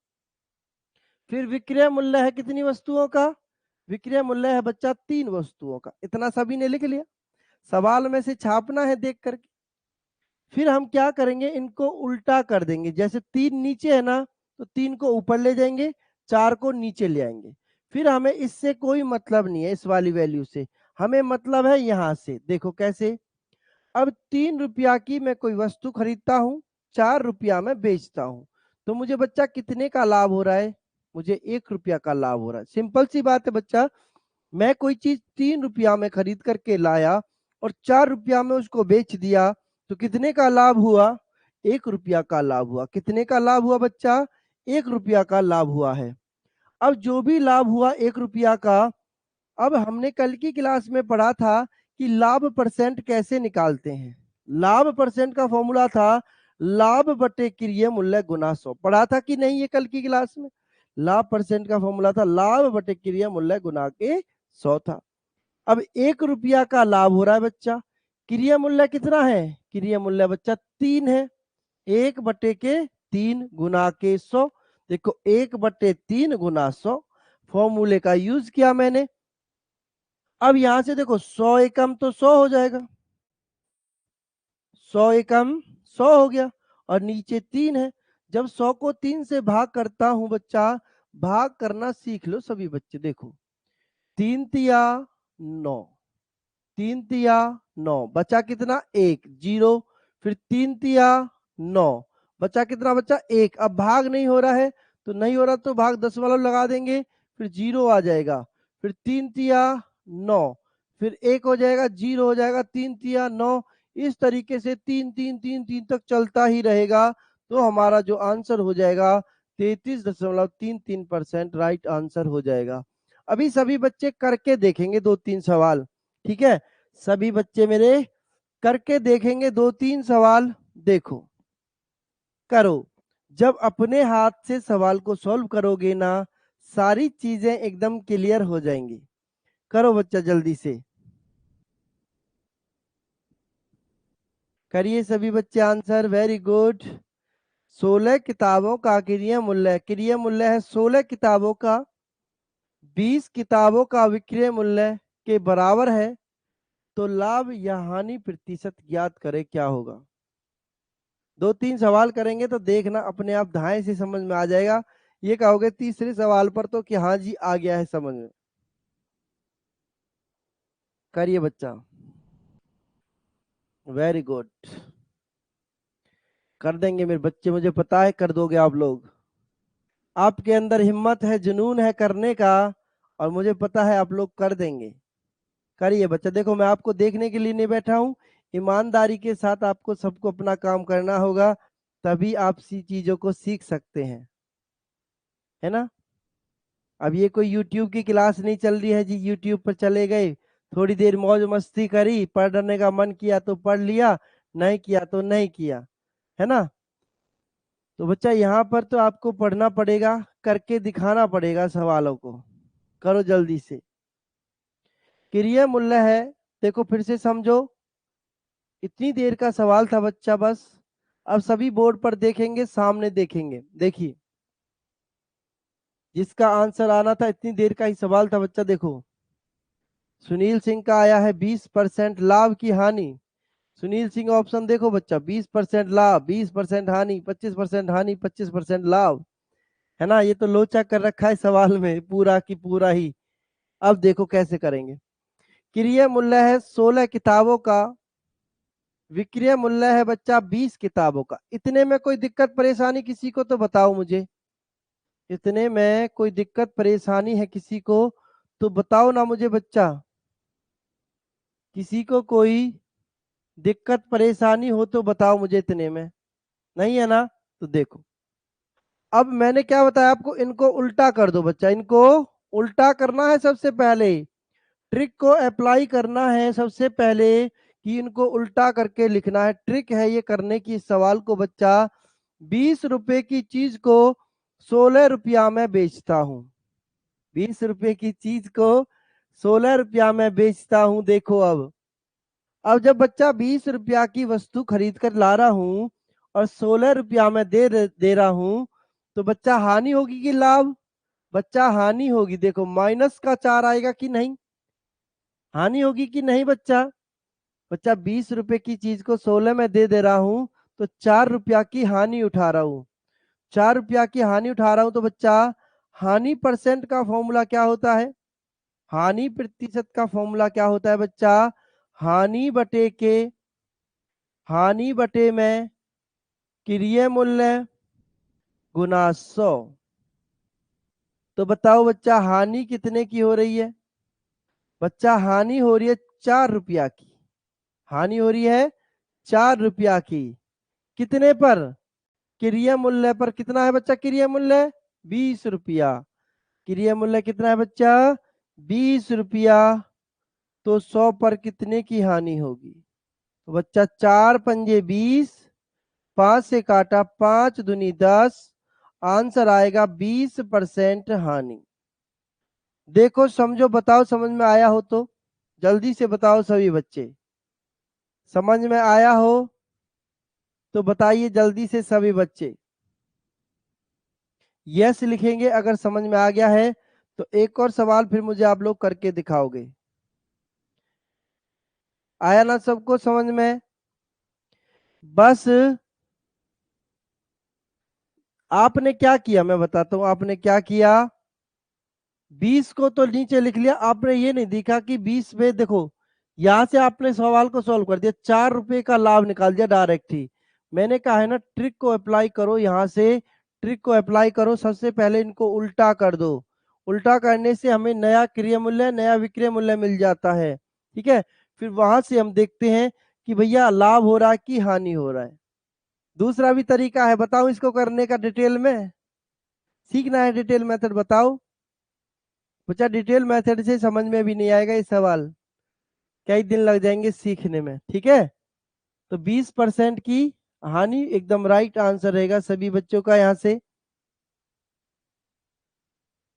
फिर विक्रय मूल्य है कितनी वस्तुओं का? विक्रय मूल्य है बच्चा 3 वस्तुओं का। इतना सभी ने लिख लिया, सवाल में से छापना है देख करके। फिर हम क्या करेंगे, इनको उल्टा कर देंगे। जैसे 3 नीचे है ना, तो 3 को ऊपर ले जाएंगे, 4 को नीचे ले आएंगे। फिर हमें इससे कोई मतलब नहीं है, इस वाली वैल्यू से हमें मतलब है यहाँ से। देखो कैसे, अब 3 रुपया की मैं कोई वस्तु खरीदता हूँ, 4 रुपया में बेचता हूँ, तो मुझे बच्चा कितने का लाभ हो रहा है? मुझे 1 रुपया का लाभ हो रहा है। सिंपल सी बात है बच्चा, मैं कोई चीज 3 रुपया में खरीद करके लाया और 4 रुपया में उसको बेच दिया, तो कितने का लाभ हुआ? 1 रुपया का लाभ हुआ। कितने का लाभ हुआ बच्चा? 1 रुपया का लाभ हुआ है। अब जो भी लाभ हुआ 1 रुपया का, अब हमने कल की क्लास में पढ़ा था कि लाभ परसेंट कैसे निकालते हैं। लाभ परसेंट का फॉर्मूला था लाभ बटे क्रय मूल्य गुना 100। पढ़ा था कि नहीं ये कल की क्लास में? लाभ परसेंट का फॉर्मूला था लाभ बटे क्रय मूल्य गुना के 100 था। अब 1 रुपया का लाभ हो रहा है बच्चा, क्रय मूल्य कितना है? क्रय मूल्य बच्चा 3 है, 1 बटे के 3 गुना के 100। देखो 1 बटे 3 गुना 100 फॉर्मूले का यूज किया मैंने। अब यहां से देखो 100 एकम तो 100 हो जाएगा, 100 एकम 100 हो गया, और नीचे 3 है। जब 100 को 3 से भाग करता हूं बच्चा, भाग करना सीख लो सभी बच्चे। देखो 3 तिया 9, 3 तिया 9, बचा कितना? 1, 0। फिर 3 तिया 9, बचा कितना बच्चा? 1। अब भाग नहीं हो रहा है, तो नहीं हो रहा तो भाग 10 वाला लगा देंगे, फिर 0 आ जाएगा। फिर 3 तिया 9, फिर 1 हो जाएगा, 0 हो जाएगा, 3 तिया 9। इस तरीके से 3 3 3 3 तक चलता ही रहेगा, तो हमारा जो आंसर हो जाएगा 33.33% राइट आंसर हो जाएगा। अभी सभी बच्चे करके देखेंगे 2-3 सवाल, ठीक है? सभी बच्चे मेरे करके देखेंगे 2-3 सवाल। देखो करो, जब अपने हाथ से सवाल को सॉल्व करोगे ना, सारी चीजें एकदम क्लियर हो जाएंगी। करो बच्चा जल्दी से, करिए सभी बच्चे आंसर। Very good. 16 किताबों का क्रय मूल्य, क्रय मूल्य है 16 किताबों का, 20 किताबों का विक्रय मूल्य के बराबर है, तो लाभ या हानि प्रतिशत ज्ञात करें, क्या होगा? 2-3 सवाल करेंगे तो देखना अपने आप धाए से समझ में आ जाएगा। ये कहोगे तीसरे सवाल पर तो कि हाँ जी आ गया है समझ में। करिए बच्चा, वेरी गुड। कर देंगे मेरे बच्चे, मुझे पता है कर दोगे आप लोग। आपके अंदर हिम्मत है, जुनून है करने का, और मुझे पता है आप लोग कर देंगे। करिए बच्चा। देखो मैं आपको देखने के लिए नहीं बैठा हूँ, ईमानदारी के साथ आपको सबको अपना काम करना होगा, तभी आप सी चीजों को सीख सकते हैं, है ना? अब ये कोई यूट्यूब की क्लास नहीं चल रही है जी, यूट्यूब पर चले गए, थोड़ी देर मौज मस्ती करी, पढ़ने का मन किया तो पढ़ लिया, नहीं किया तो नहीं किया, है ना? तो बच्चा यहाँ पर तो आपको पढ़ना पड़ेगा, करके दिखाना पड़ेगा सवालों को। करो जल्दी से। क्रय मूल्य है, देखो फिर से समझो, इतनी देर का सवाल था बच्चा बस। अब सभी बोर्ड पर देखेंगे, सामने देखेंगे। देखिए जिसका आंसर आना था, इतनी देर का ही सवाल था बच्चा। देखो सुनील सिंह का आया है 20% लाभ की हानि। सुनील सिंह ऑप्शन देखो बच्चा, 20% लाभ, 20% हानि, 25% हानि, 25% लाभ, है ना? ये तो लोचा कर रखा है सवाल में पूरा की पूरा ही। अब देखो कैसे करेंगे। क्रय मूल्य है 16 किताबों का, विक्रय मूल्य है बच्चा 20 किताबों का। इतने में कोई दिक्कत परेशानी किसी को तो बताओ मुझे, इतने में कोई दिक्कत परेशानी है किसी को तो बताओ ना मुझे बच्चा। किसी को कोई दिक्कत परेशानी हो तो बताओ मुझे, इतने में नहीं है ना? तो देखो अब मैंने क्या बताया आपको, इनको उल्टा कर दो बच्चा, इनको उल्टा करना है सबसे पहले, ट्रिक को अप्लाई करना है सबसे पहले, कि इनको उल्टा करके लिखना है। ट्रिक है ये करने की इस सवाल को बच्चा। 20 रुपए की चीज को 16 रुपया में बेचता हूं, 20 रुपए की चीज को 16 रुपया में बेचता हूं। देखो अब जब बच्चा 20 रुपया की वस्तु खरीद कर ला रहा हूं और 16 रुपया मैं दे रहा हूं, तो बच्चा हानि होगी कि लाभ? बच्चा हानि होगी। देखो माइनस का 4 आएगा कि नहीं, हानि होगी कि नहीं बच्चा? बच्चा 20 रुपए की चीज को 16 में दे रहा हूं, तो 4 रुपया की हानि उठा रहा हूं। 4 रुपया की हानि उठा रहा हूं, तो बच्चा हानि परसेंट का फॉर्मूला क्या होता है? हानि प्रतिशत का फॉर्मूला क्या होता है बच्चा? हानि बटे में क्रिय मूल्य गुना 100। तो बताओ बच्चा हानि कितने की हो रही है? बच्चा हानि हो रही है 4 रुपया की। हानि हो रही है 4 रुपया की। कितने पर? क्रिय मूल्य पर। कितना है बच्चा क्रिय मूल्य? 20 रुपया। क्रिय मूल्य कितना है बच्चा? 20 रुपया। तो 100 पर कितने की हानि होगी? तो बच्चा 4 पंजे 20, 5 से काटा 5 दूनी 10, आंसर आएगा 20% हानि। देखो समझो, बताओ समझ में आया हो तो जल्दी से बताओ सभी बच्चे। समझ में आया हो तो बताइए जल्दी से सभी बच्चे। यस लिखेंगे अगर समझ में आ गया है। तो एक और सवाल फिर मुझे आप लोग करके दिखाओगे। आया ना सबको समझ में? बस आपने क्या किया मैं बताता हूं, आपने क्या किया। 20 को तो नीचे लिख लिया, आपने ये नहीं देखा कि 20 पे देखो, यहां से आपने सवाल को सॉल्व कर दिया, 4 रुपए का लाभ निकाल दिया डायरेक्ट ही। मैंने कहा है ना ट्रिक को अप्लाई करो, यहां से ट्रिक को अप्लाई करो। सबसे पहले इनको उल्टा कर दो। उल्टा करने से हमें नया क्रिय मूल्य नया विक्रय मूल्य मिल जाता है। ठीक है, फिर वहां से हम देखते हैं कि भैया लाभ हो रहा है कि हानि हो रहा है। दूसरा भी तरीका है, बताओ इसको करने का डिटेल में। सीखना है डिटेल मेथड, बताओ बच्चा। डिटेल मेथड से समझ में भी नहीं आएगा ये सवाल, कई दिन लग जाएंगे सीखने में। ठीक है, तो 20% की हानि एकदम राइट आंसर रहेगा सभी बच्चों का यहां से।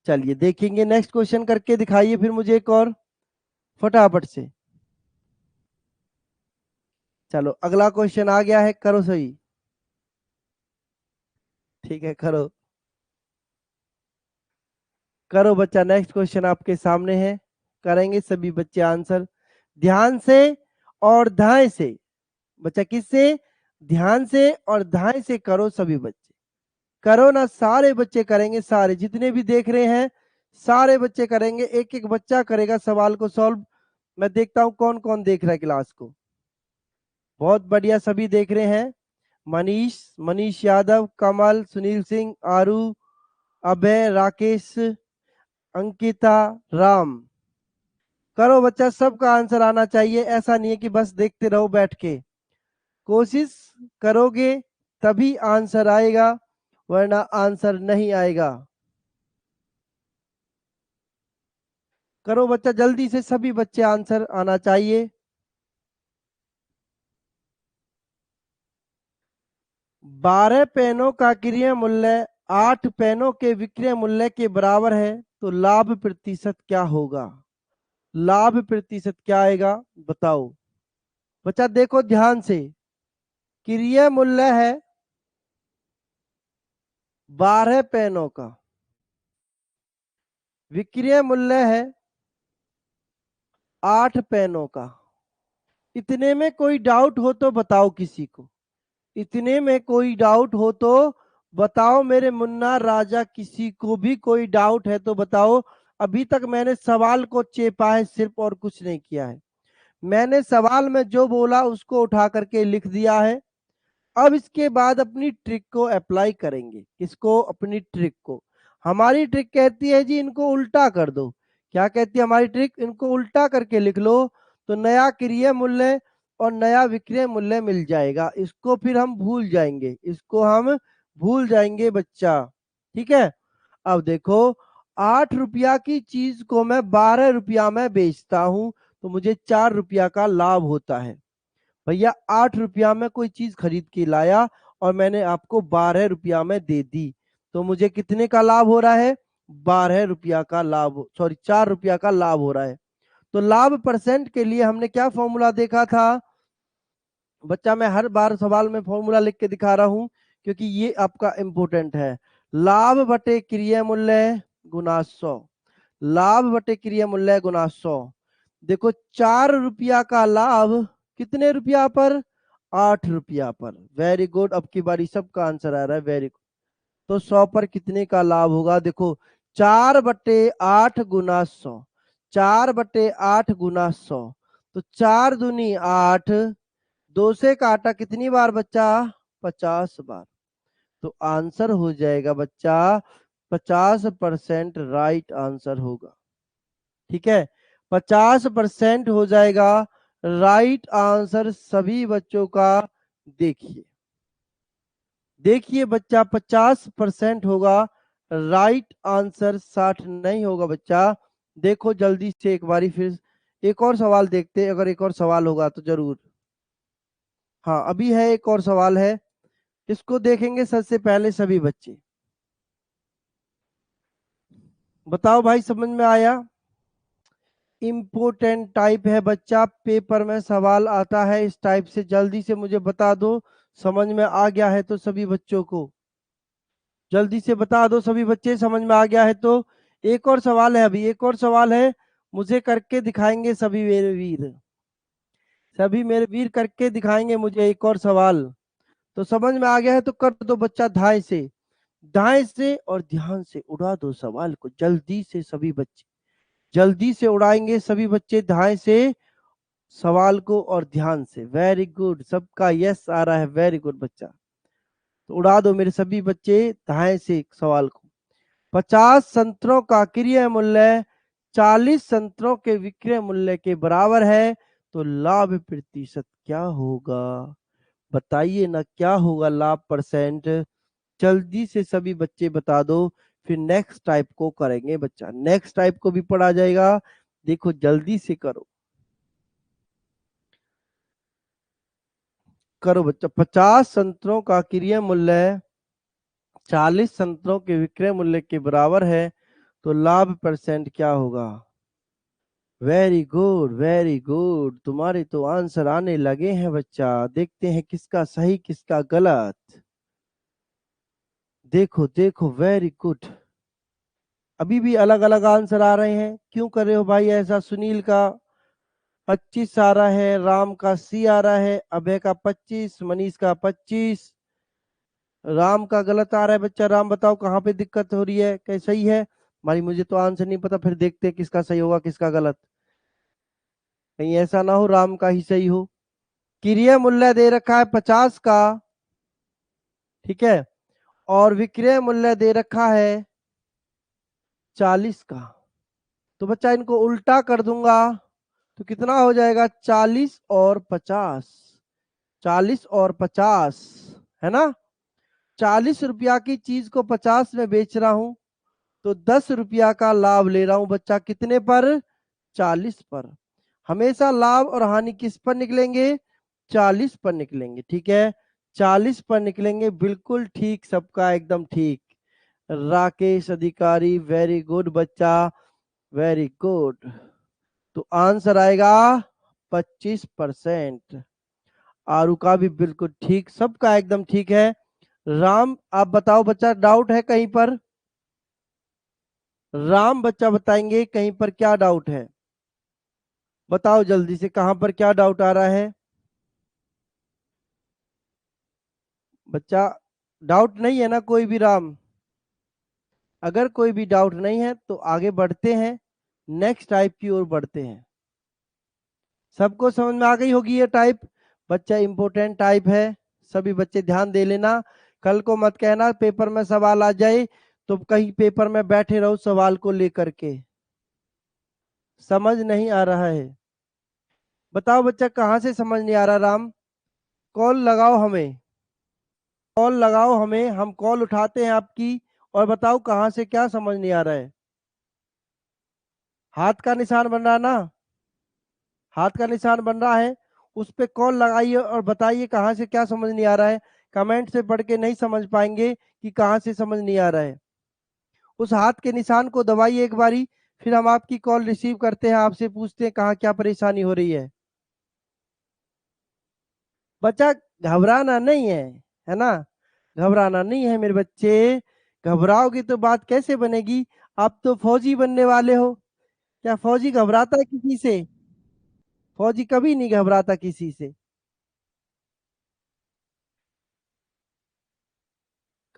चलिए देखेंगे, नेक्स्ट क्वेश्चन करके दिखाइए फिर मुझे एक और फटाफट से। चलो अगला क्वेश्चन आ गया है, करो सही। ठीक है करो, करो बच्चा। नेक्स्ट क्वेश्चन आपके सामने है, करेंगे सभी बच्चे आंसर ध्यान से और धाए से। बच्चा किससे? ध्यान से और धाए से करो सभी बच्चे। करो ना, सारे बच्चे करेंगे, सारे जितने भी देख रहे हैं सारे बच्चे करेंगे। एक एक बच्चा करेगा सवाल को सॉल्व। मैं देखता हूं कौन कौन देख रहा है क्लास को। बहुत बढ़िया, सभी देख रहे हैं। मनीष, मनीष यादव, कमल, सुनील सिंह, आरू, अभय, राकेश, अंकिता, राम। करो बच्चा, सबका आंसर आना चाहिए। ऐसा नहीं है कि बस देखते रहो बैठ के। कोशिश करोगे तभी आंसर आएगा, वरना आंसर नहीं आएगा। करो बच्चा जल्दी से, सभी बच्चे आंसर आना चाहिए। 12 पेनों का क्रिय मूल्य 8 पेनों के विक्रय मूल्य के बराबर है, तो लाभ प्रतिशत क्या होगा? लाभ प्रतिशत क्या आएगा बताओ। बच्चा देखो ध्यान से, क्रिय मूल्य है 12 पेनों का, विक्रय मूल्य है 8 पेनों का। इतने में कोई डाउट हो तो बताओ किसी को। इतने में कोई डाउट हो तो बताओ मेरे मुन्ना राजा, किसी को भी कोई डाउट है तो बताओ। अभी तक मैंने सवाल को चेपा है सिर्फ, और कुछ नहीं किया है। मैंने सवाल में जो बोला उसको उठा करके लिख दिया है। अब इसके बाद अपनी ट्रिक को अप्लाई करेंगे। किसको? अपनी ट्रिक को। हमारी ट्रिक कहती है जी इनको उल्टा कर दो। क्या कहती है हमारी ट्रिक? इनको उल्टा करके लिख लो, तो नया क्रिय मूल्य और नया विक्रय मूल्य मिल जाएगा। इसको फिर हम भूल जाएंगे, इसको हम भूल जाएंगे बच्चा। ठीक है, अब देखो 8 रुपया की चीज को मैं 12 रुपया में बेचता हूं, तो मुझे 4 रुपया का लाभ होता है। भैया 8 रुपया में कोई चीज खरीद के लाया और मैंने आपको 12 रुपया में दे दी, तो मुझे कितने का लाभ हो रहा है? 12 रुपया का लाभ, सॉरी 4 रुपया का लाभ हो रहा है। तो लाभ परसेंट के लिए हमने क्या फॉर्मूला देखा था? बच्चा मैं हर बार सवाल में फॉर्मूला लिख के दिखा रहा हूं क्योंकि ये आपका इंपोर्टेंट है। लाभ बटे क्रिया मूल्य गुना 100, लाभ बटे क्रिया मूल्य गुना 100। देखो 4 रुपया का लाभ कितने रुपया पर? 8 रुपया पर। वेरी गुड, अब की बारी सबका आंसर आ रहा है, वेरी गुड। तो 100 पर कितने का लाभ होगा? देखो 4/8 गुना 100, 4/8 गुना 100, तो 4 दूनी 8, 2 से काटा कितनी बार बच्चा? 50 बार। तो आंसर हो जाएगा बच्चा 50% राइट आंसर होगा। ठीक है, 50% हो जाएगा राइट आंसर सभी बच्चों का। देखिए देखिए बच्चा 50% होगा राइट आंसर, 60 नहीं होगा बच्चा। देखो जल्दी से एक बारी फिर एक और सवाल देखते हैं, अगर एक और सवाल होगा तो जरूर। हाँ अभी है, एक और सवाल है, इसको देखेंगे सबसे पहले सभी बच्चे। बताओ भाई समझ में आया? इम्पोर्टेंट टाइप है बच्चा, पेपर में सवाल आता है इस टाइप से, जल्दी से मुझे बता दो समझ में आ गया है तो सभी बच्चों को जल्दी से बता दो सभी बच्चे, समझ में आ गया है तो। एक और सवाल है, अभी एक और सवाल है, मुझे करके दिखाएंगे सभी मेरे वीर, सभी मेरे वीर करके दिखाएंगे मुझे एक और सवाल। तो समझ में आ गया है तो कर दो बच्चा दाएं से, दाएं से और ध्यान से उड़ा दो सवाल को, जल्दी से सभी बच्चे, जल्दी से उड़ाएंगे सभी बच्चे दाएं से सवाल को और ध्यान से। वेरी गुड, सबका यस आ रहा है, वेरी गुड बच्चा। तो उड़ा दो मेरे सभी बच्चे दाएं से सवाल को। 50 संतरों का क्रय मूल्य 40 संतरों के विक्रय मूल्य के बराबर है, तो लाभ प्रतिशत क्या होगा? बताइए ना क्या होगा लाभ परसेंट? जल्दी से सभी बच्चे बता दो, फिर नेक्स्ट टाइप को करेंगे बच्चा, नेक्स्ट टाइप को भी पढ़ा जाएगा। देखो जल्दी से करो, करो बच्चा। 50 संतरों का क्रय मूल्य 40 संतरों के विक्रय मूल्य के बराबर है, तो लाभ परसेंट क्या होगा? वेरी गुड, वेरी गुड, तुम्हारे तो आंसर आने लगे हैं बच्चा। देखते हैं किसका सही किसका गलत। देखो देखो, वेरी गुड। अभी भी अलग अलग आंसर आ रहे हैं, क्यों कर रहे हो भाई ऐसा? सुनील का 25 आ रहा है, राम का सी आ रहा है, अभय का 25, मनीष का 25, राम का गलत आ रहा है बच्चा। राम बताओ कहाँ पे दिक्कत हो रही है, क्या सही है? भाई मुझे तो आंसर नहीं पता, फिर देखते हैं किसका सही होगा किसका गलत, कहीं ऐसा ना हो राम का ही सही हो। क्रय मूल्य दे रखा है 50 का, ठीक है, और विक्रय मूल्य दे रखा है 40 का। तो बच्चा इनको उल्टा कर दूंगा तो कितना हो जाएगा? 40 और 50, 40 और 50, है ना? 40 रुपया की चीज को 50 में बेच रहा हूं, तो 10 रुपया का लाभ ले रहा हूं बच्चा, कितने पर? 40 पर। हमेशा लाभ और हानि किस पर निकलेंगे? 40 पर निकलेंगे, ठीक है, 40 पर निकलेंगे, बिल्कुल ठीक, सबका एकदम ठीक। राकेश अधिकारी, वेरी गुड बच्चा, वेरी गुड। तो आंसर आएगा 25%। आरू का भी बिल्कुल ठीक, सबका एकदम ठीक है। राम आप बताओ बच्चा, डाउट है कहीं पर? राम बच्चा बताएंगे कहीं पर क्या डाउट है, बताओ जल्दी से, कहां पर क्या डाउट आ रहा है बच्चा? डाउट नहीं है ना कोई भी राम? अगर कोई भी डाउट नहीं है तो आगे बढ़ते हैं, नेक्स्ट टाइप की ओर बढ़ते हैं। सबको समझ में आ गई होगी ये टाइप बच्चा, इंपोर्टेंट टाइप है, सभी बच्चे ध्यान दे लेना। कल को मत कहना पेपर में सवाल आ जाए तो कहीं पेपर में बैठे रहो सवाल को लेकर के, समझ नहीं आ रहा है? बताओ बच्चा कहाँ से समझ नहीं आ रहा? राम कॉल लगाओ हमें, कॉल लगाओ हमें, हम कॉल उठाते हैं आपकी, और बताओ कहाँ से क्या समझ नहीं आ रहा है? हाथ का निशान बन रहा है ना, हाथ का निशान बन रहा है, उस पे कॉल लगाइए और बताइए कहाँ से क्या समझ नहीं आ रहा है। कमेंट से पढ़ के नहीं समझ पाएंगे कि कहाँ से समझ नहीं आ रहा है। उस हाथ के निशान को दबाइए एक बारी, फिर हम आपकी कॉल रिसीव करते हैं, आपसे पूछते हैं कहाँ क्या परेशानी हो रही है। बच्चा घबराना नहीं है ना, घबराना नहीं है मेरे बच्चे। घबराओगे तो बात कैसे बनेगी? आप तो फौजी बनने वाले हो। क्या फौजी घबराता है किसी से? फौजी कभी नहीं घबराता किसी से।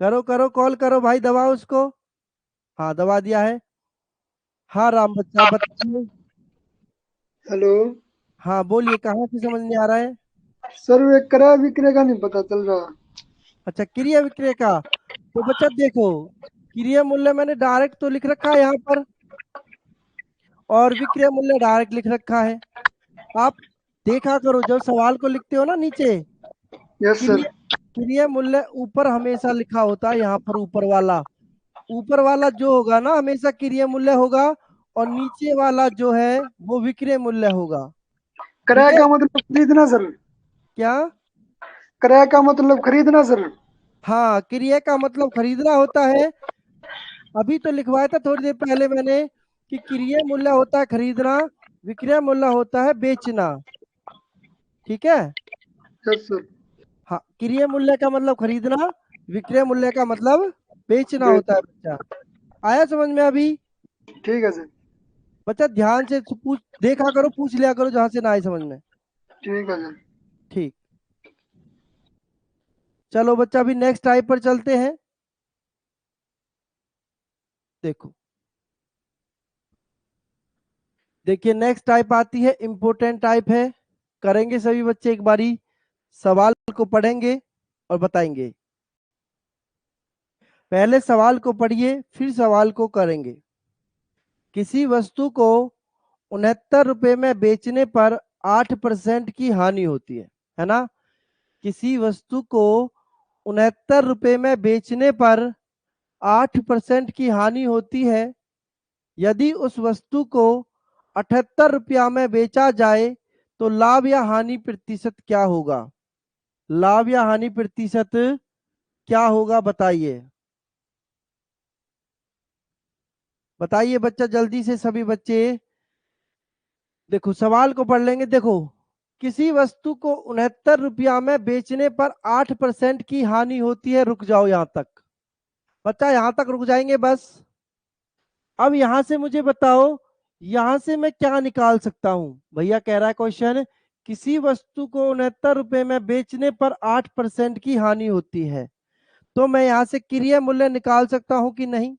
करो करो, कॉल करो भाई, दबाओ उसको। हाँ दबा दिया है। हाँ राम बच्चा बताइए। हेलो हाँ बोलिए, कहाँ से समझ नहीं आ रहा है? सर, वे क्रय विक्रय का नहीं पता चल रहा। अच्छा, क्रिया विक्रय का। तो बच्चा देखो, क्रिया मूल्य मैंने डायरेक्ट तो लिख रखा है यहाँ पर, और विक्रय मूल्य डायरेक्ट लिख रखा है। आप देखा करो जब सवाल को लिखते हो ना नीचे, यस सर। क्रिया क्रिया मूल्य ऊपर हमेशा लिखा होता है, यहाँ पर ऊपर वाला। ऊपर वाला जो होगा ना हमेशा क्रिया मूल्य होगा, और नीचे वाला जो है वो विक्रय मूल्य होगा। ठीक क्रय है? का मतलब खरीदना सर। क्या? क्रय का मतलब खरीदना सर। हाँ, क्रिया का मतलब खरीदना होता है। अभी तो लिखवाया था थोड़ी देर पहले मैंने कि क्रिया मूल्य होता है खरीदना, विक्रय मूल्य होता है बेचना। ठीक है? Yes sir. हाँ, क्रिया मूल्य का मतलब खरीदना, विक्रय मूल्य का मतलब बेचना होता है बच्चा। आया समझ में अभी? ठीक है सर। बच्चा ध्यान से पूछ देखा करो, पूछ लिया करो जहां से ना आए समझ में। ठीक है सर। ठीक। चलो बच्चा, अभी नेक्स्ट टाइप पर चलते हैं। देखो, देखिए नेक्स्ट टाइप आती है, इंपोर्टेंट टाइप है। करेंगे सभी बच्चे एक बारी, सवाल को पढ़ेंगे और बताएंगे। पहले सवाल को पढ़िए फिर सवाल को करेंगे। किसी वस्तु को 69 रुपए में बेचने पर 8% की हानि होती है ना? किसी वस्तु को 69 रुपए में बेचने पर 8% की हानि होती है। यदि उस वस्तु को 78 रुपया में बेचा जाए तो लाभ या हानि प्रतिशत क्या होगा? लाभ या हानि प्रतिशत क्या होगा बताइए। बताइए बच्चा, जल्दी से सभी बच्चे। देखो सवाल को पढ़ लेंगे। देखो, किसी वस्तु को 69 रुपया में बेचने पर 8% की हानि होती है। रुक जाओ यहां तक बच्चा, यहां तक रुक जाएंगे बस। अब यहां से मुझे बताओ, यहां से मैं क्या निकाल सकता हूं? भैया कह रहा है क्वेश्चन, किसी वस्तु को 69 रुपए में बेचने पर 8% की हानि होती है, तो मैं यहां से क्रिया मूल्य निकाल सकता हूं कि नहीं?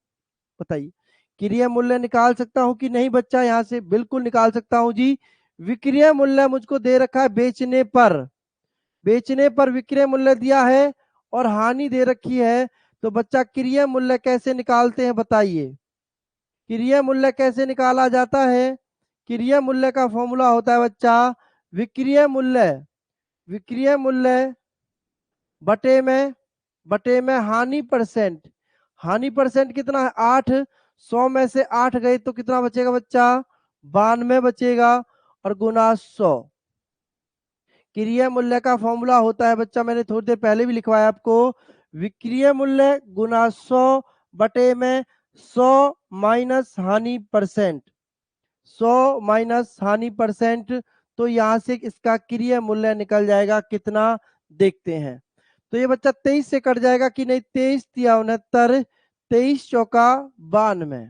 बताइए, क्रिया मूल्य निकाल सकता हूं कि नहीं बच्चा? यहां से बिल्कुल निकाल सकता हूं जी। विक्रय मूल्य मुझको दे रखा है बेचने पर, बेचने पर विक्रय मूल्य दिया है और हानि दे रखी है। तो बच्चा क्रिया मूल्य कैसे निकालते हैं बताइए? क्रिया मूल्य कैसे निकाला जाता है? क्रिया मूल्य का फॉर्मूला होता है बच्चा, विक्रय मूल्य, विक्रय मूल्य बटे में हानि परसेंट। हानि परसेंट कितना है? 8। 100 में से 8 गए तो कितना बचेगा बच्चा? 92 बचेगा, और गुना 100। क्रिया मूल्य का फॉर्मूला होता है बच्चा, मैंने थोड़ी देर पहले भी लिखवाया आपको, विक्रय मूल्य गुना 100 बटे में 100 माइनस हानि परसेंट। 100 माइनस हानि परसेंट, तो यहां से इसका क्रिया मूल्य निकल जाएगा कितना, देखते हैं। तो ये बच्चा 23 से कट जाएगा कि नहीं? 23 तिया 69, 23 चौका 92।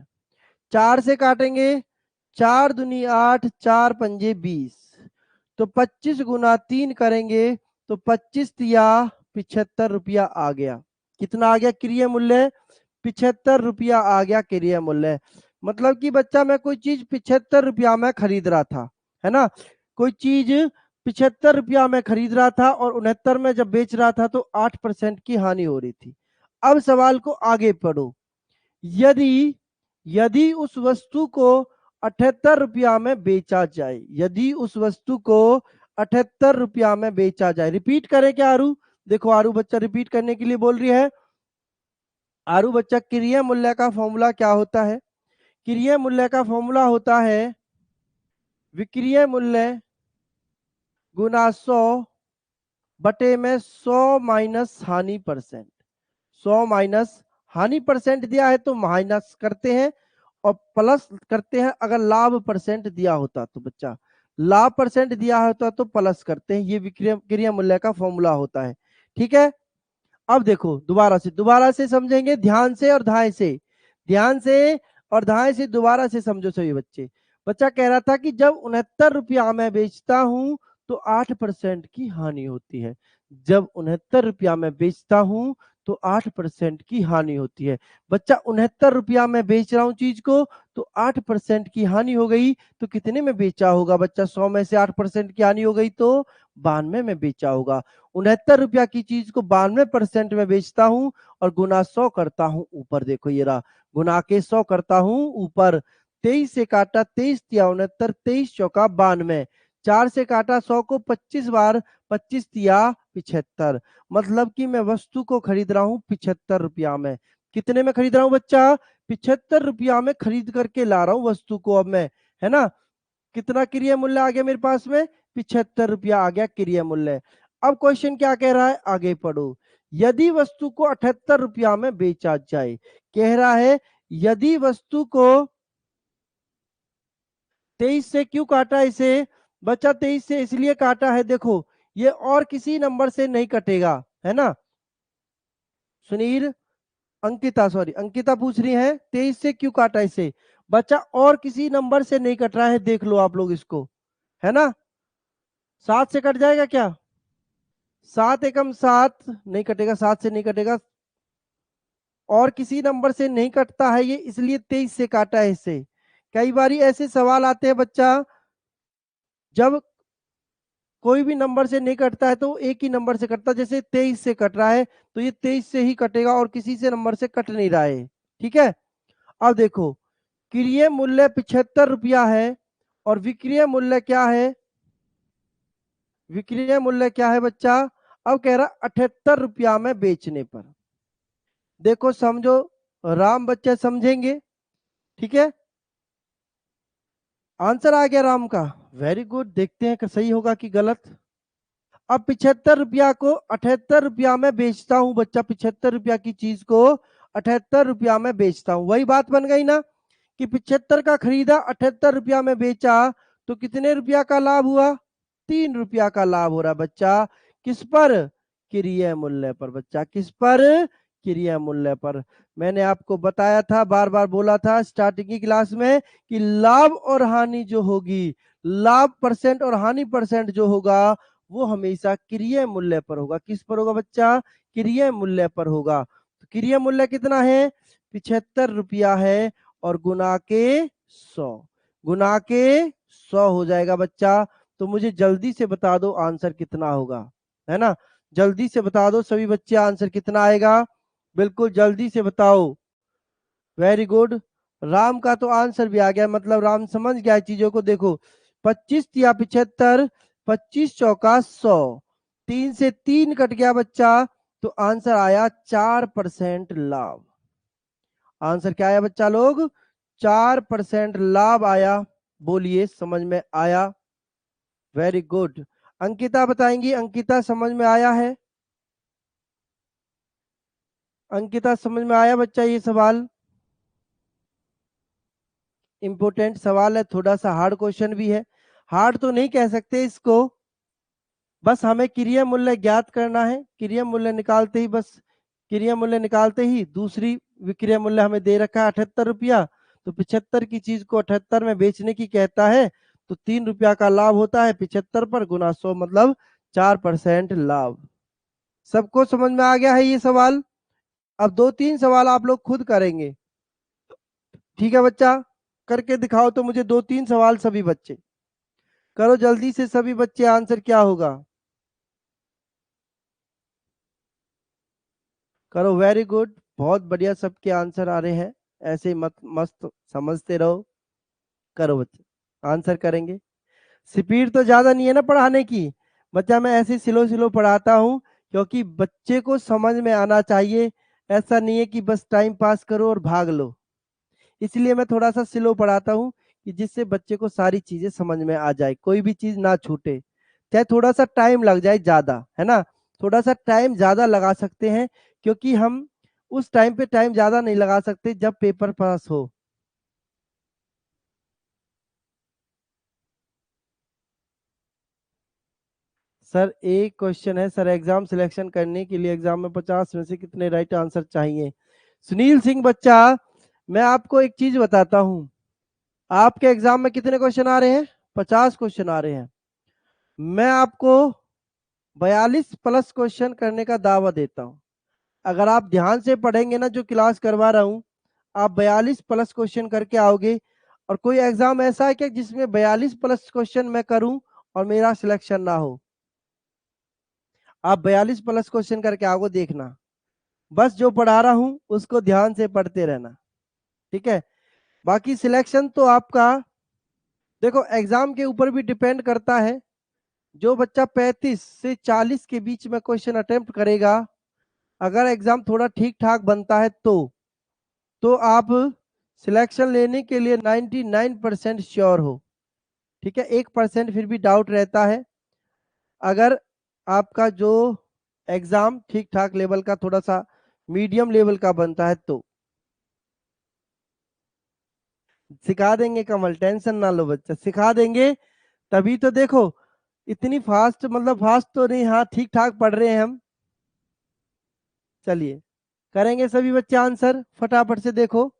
4 से काटेंगे, 4 दूनी 8, 4 पंजे 20। तो 25 गुना 3 करेंगे तो 25 तिया 75 रुपया आ गया। कितना आ गया क्रिया मूल्य? 75 रुपया आ गया क्रिया मूल्य। मतलब कि बच्चा मैं कोई चीज 75 रुपया में खरीद रहा था, है ना? कोई चीज 75 रुपया में खरीद रहा था और 69 में जब बेच रहा था तो 8% की हानि हो रही थी। अब सवाल को आगे पढ़ो। यदि यदि उस वस्तु को 78 रुपया में बेचा जाए, यदि उस वस्तु को 78 रुपया में बेचा जाए। रिपीट करें क्या आरू? देखो आरू बच्चा रिपीट करने के लिए बोल रही है। आरू बच्चा, क्रिया मूल्य का फॉर्मूला क्या होता है? क्रिया मूल्य का फॉर्मूला होता है विक्रय मूल्य गुना 100 बटे में 100 माइनस हानि परसेंट। 100 माइनस हानि परसेंट दिया है तो माइनस करते हैं और प्लस करते हैं अगर लाभ परसेंट दिया होता तो बच्चा। लाभ परसेंट दिया होता तो प्लस करते हैं, ये विक्रय क्रिया मूल्य का फॉर्मूला होता है। ठीक है, अब देखो दोबारा से समझेंगे, ध्यान से और धाय से, ध्यान से और धाय से दोबारा से समझो सभी बच्चे। बच्चा कह रहा था कि जब 69 रुपया मैं बेचता हूं तो 8% की हानि होती है। जब 69 रुपया मैं बेचता हूं तो 8% की हानि होती है। बच्चा 69 रुपया मैं बेच रहा हूं चीज को, तो 8% की हानि हो गई तो कितने में बेचा होगा बच्चा? 100 में से 8% की हानि हो गई तो 92 में बेचा होगा। 69 रुपया की चीज को 92% में बेचता हूं और गुना 100 करता हूं ऊपर। देखो ये रहा, गुना के 100 करता हूं ऊपर। 23 से काटा 23 तिया 69, 23 चौका 92, 4 से काटा 100 को 25 बार, 25 तिया 75। मतलब कि मैं वस्तु को खरीद रहा हूं 75 रुपया में। कितने में खरीद रहा हूं बच्चा? 75 रुपया में खरीद करके ला रहा हूं वस्तु को अब मैं, है ना। कितना क्रिया मूल्य आ गया मेरे पास में? 75 रुपया आ गया क्रिया मूल्य। अब क्वेश्चन क्या कह रहा है, आगे पढ़ो। यदि वस्तु को 78 रुपया में बेचा जाए, कह रहा है यदि वस्तु को 23 से क्यों काटा इसे बच्चा? 23 से इसलिए काटा है, देखो ये और किसी नंबर से नहीं कटेगा, है ना। सुनील, अंकिता, सॉरी अंकिता पूछ रही है 23 से क्यों काटा इसे बच्चा? और किसी नंबर से नहीं कट रहा है, देख लो आप लोग इसको, है ना। 7 से कट जाएगा क्या? 7 एकम 7 नहीं कटेगा, 7 से नहीं कटेगा, और किसी नंबर से नहीं कटता है ये, इसलिए 23 से काटा है इसे। कई बार ऐसे सवाल आते हैं बच्चा, जब कोई भी नंबर से नहीं कटता है तो एक ही नंबर से कटता है, जैसे 23 से कट रहा है तो ये 23 से ही कटेगा और किसी से नंबर से कट नहीं रहा है। ठीक है, अब देखो क्रिय मूल्य 75 रुपया है और विक्रय मूल्य क्या है? विक्रय मूल्य क्या है बच्चा? अब कह रहा 78 रुपया में बेचने पर। देखो समझो, राम बच्चे समझेंगे। ठीक है, आंसर आ गया राम का, वेरी गुड। देखते हैं कि सही होगा कि गलत। अब 75 रुपया को 78 रुपया में बेचता हूं बच्चा, 75 रुपया की चीज को 78 रुपया में बेचता हूं। वही बात बन गई ना कि 75 का खरीदा, 78 रुपया में बेचा, तो कितने रुपया का लाभ हुआ? 3 रुपया का लाभ हो रहा बच्चा। किस पर? क्रिय मूल्य पर बच्चा। किस पर? क्रिय मूल्य पर। मैंने आपको बताया था, बार बार बोला था स्टार्टिंग की क्लास में कि लाभ और हानि जो होगी, लाभ परसेंट और हानि परसेंट जो होगा वो हमेशा क्रिय मूल्य पर होगा। किस पर होगा बच्चा? क्रिय मूल्य पर होगा। तो क्रिय मूल्य कितना है? 75 रुपया है और गुना के 100, गुना के 100 हो जाएगा बच्चा। तो मुझे जल्दी से बता दो आंसर कितना होगा, है ना। जल्दी से बता दो सभी बच्चे, आंसर कितना आएगा? बिल्कुल जल्दी से बताओ। वेरी गुड, राम का तो आंसर भी आ गया, मतलब राम समझ गया चीजों को। देखो 25 या 75, 25 चौका 100, 3 से 3 कट गया बच्चा, तो आंसर आया 4% लाभ। आंसर क्या आया बच्चा लोग? 4% लाभ आया। बोलिए समझ में आया? Very good. अंकिता बताएंगी, अंकिता समझ में आया है? अंकिता समझ में आया बच्चा ये सवाल? इंपोर्टेंट सवाल है, थोड़ा सा हार्ड क्वेश्चन भी है। हार्ड तो नहीं कह सकते इसको, बस हमें क्रिया मूल्य ज्ञात करना है। क्रिया मूल्य निकालते ही, बस क्रिया मूल्य निकालते ही दूसरी विक्रय मूल्य हमें दे रखा है 78 रुपया, तो 75 की चीज को 78 में बेचने की कहता है, तो 3 रुपया का लाभ होता है 75 पर, गुना 100 मतलब 4% लाभ। सबको समझ में आ गया है ये सवाल? अब 2-3 सवाल आप लोग खुद करेंगे, ठीक है बच्चा? करके दिखाओ तो मुझे 2-3 सवाल, सभी बच्चे करो जल्दी से, सभी बच्चे आंसर क्या होगा करो। वेरी गुड, बहुत बढ़िया, सबके आंसर आ रहे हैं। ऐसे ही मत मस्त समझते रहो। करो बच्चे, आंसर करेंगे। स्पीड तो ज्यादा नहीं है ना पढ़ाने की बच्चा, मैं ऐसे स्लो स्लो पढ़ाता हूँ क्योंकि बच्चे को समझ में आना चाहिए। ऐसा नहीं है कि बस टाइम पास करो और भाग लो, इसलिए मैं थोड़ा सा स्लो पढ़ाता हूँ कि जिससे बच्चे को सारी चीजें समझ में आ जाए, कोई भी चीज ना छूटे। चाहे थोड़ा सा टाइम लग जाए ज्यादा, है ना, थोड़ा सा टाइम ज्यादा लगा सकते हैं, क्योंकि हम उस टाइम पे टाइम ज्यादा नहीं लगा सकते जब पेपर पास हो। सर एक क्वेश्चन है सर, एग्जाम सिलेक्शन करने के लिए एग्जाम में 50 में से कितने राइट आंसर चाहिए? सुनील सिंह बच्चा, मैं आपको एक चीज बताता हूं, आपके एग्जाम में कितने क्वेश्चन आ रहे हैं? 50 क्वेश्चन आ रहे हैं। मैं आपको 42 प्लस क्वेश्चन करने का दावा देता हूं। अगर आप ध्यान से पढ़ेंगे ना जो क्लास करवा रहा हूं, आप 42 प्लस क्वेश्चन करके आओगे। और कोई एग्जाम ऐसा है क्या जिसमें 42 प्लस क्वेश्चन मैं करूं और मेरा सिलेक्शन ना हो? आप 42 प्लस क्वेश्चन करके आओगे, देखना। बस जो पढ़ा रहा हूं उसको ध्यान से पढ़ते रहना, ठीक है? बाकी सिलेक्शन तो आपका देखो एग्जाम के ऊपर भी डिपेंड करता है। जो बच्चा 35 से 40 के बीच में क्वेश्चन अटेम्प्ट करेगा, अगर एग्जाम थोड़ा ठीक ठाक बनता है तो आप सिलेक्शन लेने के लिए 99% श्योर हो, ठीक है? 1% फिर भी डाउट रहता है। अगर आपका जो एग्जाम ठीक ठाक लेवल का, थोड़ा सा मीडियम लेवल का बनता है तो सिखा देंगे कमल, टेंशन ना लो बच्चा, सिखा देंगे। तभी तो देखो इतनी फास्ट, मतलब फास्ट तो नहीं, हाँ ठीक ठाक पढ़ रहे हैं हम। चलिए करेंगे सभी बच्चे आंसर फटाफट से। देखो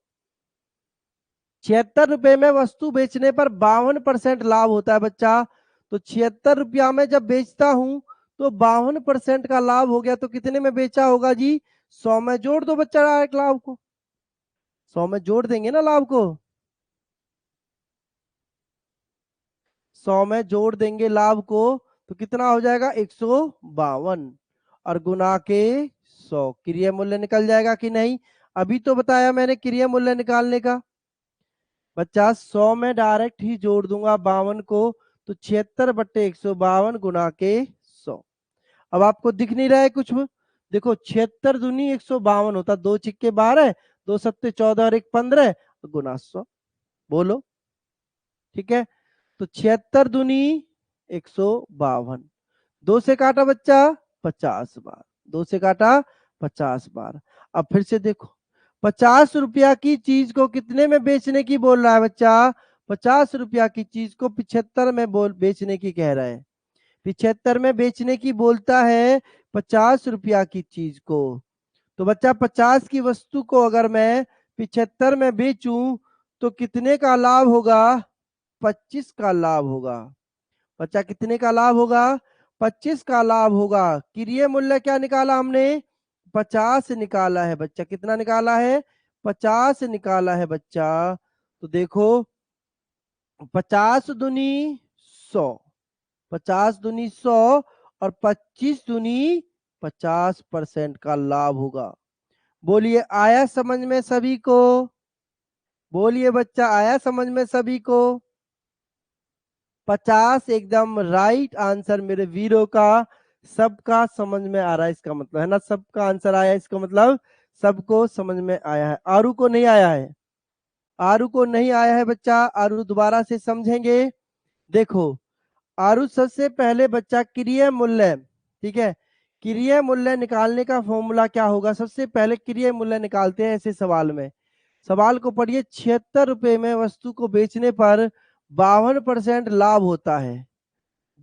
76 रुपए में वस्तु बेचने पर 52% लाभ होता है बच्चा। तो 76 रुपया में जब बेचता हूं तो 52% का लाभ हो गया, तो कितने में बेचा होगा जी? 100 में जोड़ दो बच्चा डायरेक्ट लाभ को, 100 में जोड़ देंगे ना लाभ को, 100 में जोड़ देंगे लाभ को, तो कितना हो जाएगा? 152 और गुना के 100, क्रिय मूल्य निकल जाएगा कि नहीं? अभी तो बताया मैंने क्रिय मूल्य निकालने का। बच्चा 100 में डायरेक्ट ही जोड़ दूंगा 52 को, तो 76/152 गुना के 100। अब आपको दिख नहीं रहा है कुछ? देखो 76 दूनी 152 होता, 2 छिक्के 12, 2 सत्ते 14 और 1 15 गुना 100। बोलो, ठीक है? तो 76 दूनी 152, 2 से काटा बच्चा 50 बार, 2 से काटा 50 बार। अब फिर से देखो 50 रुपया की चीज को कितने में बेचने की बोल रहा है बच्चा? 50 रुपया की चीज को 75 में बेचने की कह रहा है। 75 में बेचने की बोलता है 50 रुपया की चीज को। तो बच्चा 50 की वस्तु को अगर मैं 75 में बेचूं तो कितने का लाभ होगा? 25 का लाभ होगा। बच्चा कितने का लाभ होगा? 25 का लाभ होगा। क्रिय मूल्य क्या निकाला हमने? 50 निकाला है बच्चा। कितना निकाला है? 50 निकाला है बच्चा। तो देखो 50 दूनी 100, 50 दूनी 100 और 25 दूनी 50% का लाभ होगा। बोलिए आया समझ में सभी को? बोलिए बच्चा आया समझ में सभी को? 50 एकदम राइट आंसर मेरे वीरों का। सबका समझ में आ रहा है इसका मतलब, है ना? सबका आंसर आया, इसका मतलब सबको समझ में आया है। आरू को नहीं आया है? आरू को नहीं आया है बच्चा? आरू दोबारा से समझेंगे। देखो आरू सबसे पहले बच्चा क्रिय मूल्य, ठीक है, क्रिय मूल्य निकालने का फॉर्मूला क्या होगा? सबसे पहले क्रिय मूल्य निकालते हैं ऐसे सवाल में। सवाल को पढ़िए, 76 रुपए में वस्तु को बेचने पर 52% लाभ होता है।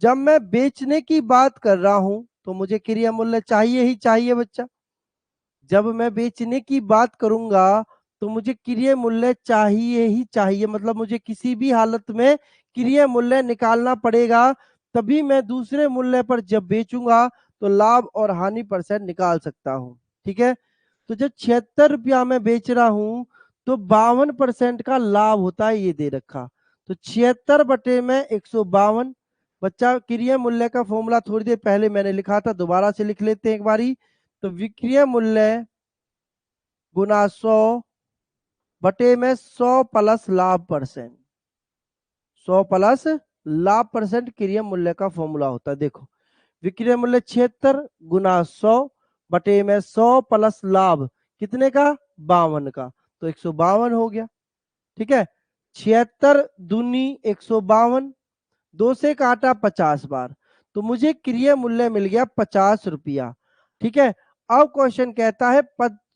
जब मैं बेचने की बात कर रहा हूं तो मुझे क्रिया मूल्य चाहिए ही चाहिए बच्चा। जब मैं बेचने की बात करूंगा तो मुझे क्रिया मूल्य चाहिए ही चाहिए, मतलब मुझे किसी भी हालत में क्रिया मूल्य निकालना पड़ेगा, तभी मैं दूसरे मूल्य पर जब बेचूंगा तो लाभ और हानि परसेंट निकाल सकता हूं, ठीक है? तो जब 76 रुपया में बेच रहा हूं तो 52% का लाभ होता है, ये दे रखा। तो 76 बटे में 152। बच्चा क्रिया मूल्य का फॉर्मूला थोड़ी देर पहले मैंने लिखा था, दोबारा से लिख लेते हैं एक बारी। तो विक्रय मूल्य गुना 100 बटे में 100 प्लस लाभ परसेंट, 100 प्लस लाभ परसेंट क्रिया मूल्य का फॉर्मूला होता है। देखो विक्रय मूल्य 76 गुना 100 बटे में 100 प्लस लाभ कितने का? 52 का, तो 152 हो गया, ठीक है? 76 दूनी 152, 2 से काटा 50 बार, तो मुझे क्रिय मूल्य मिल गया 50 रुपया, ठीक है? अब क्वेश्चन कहता है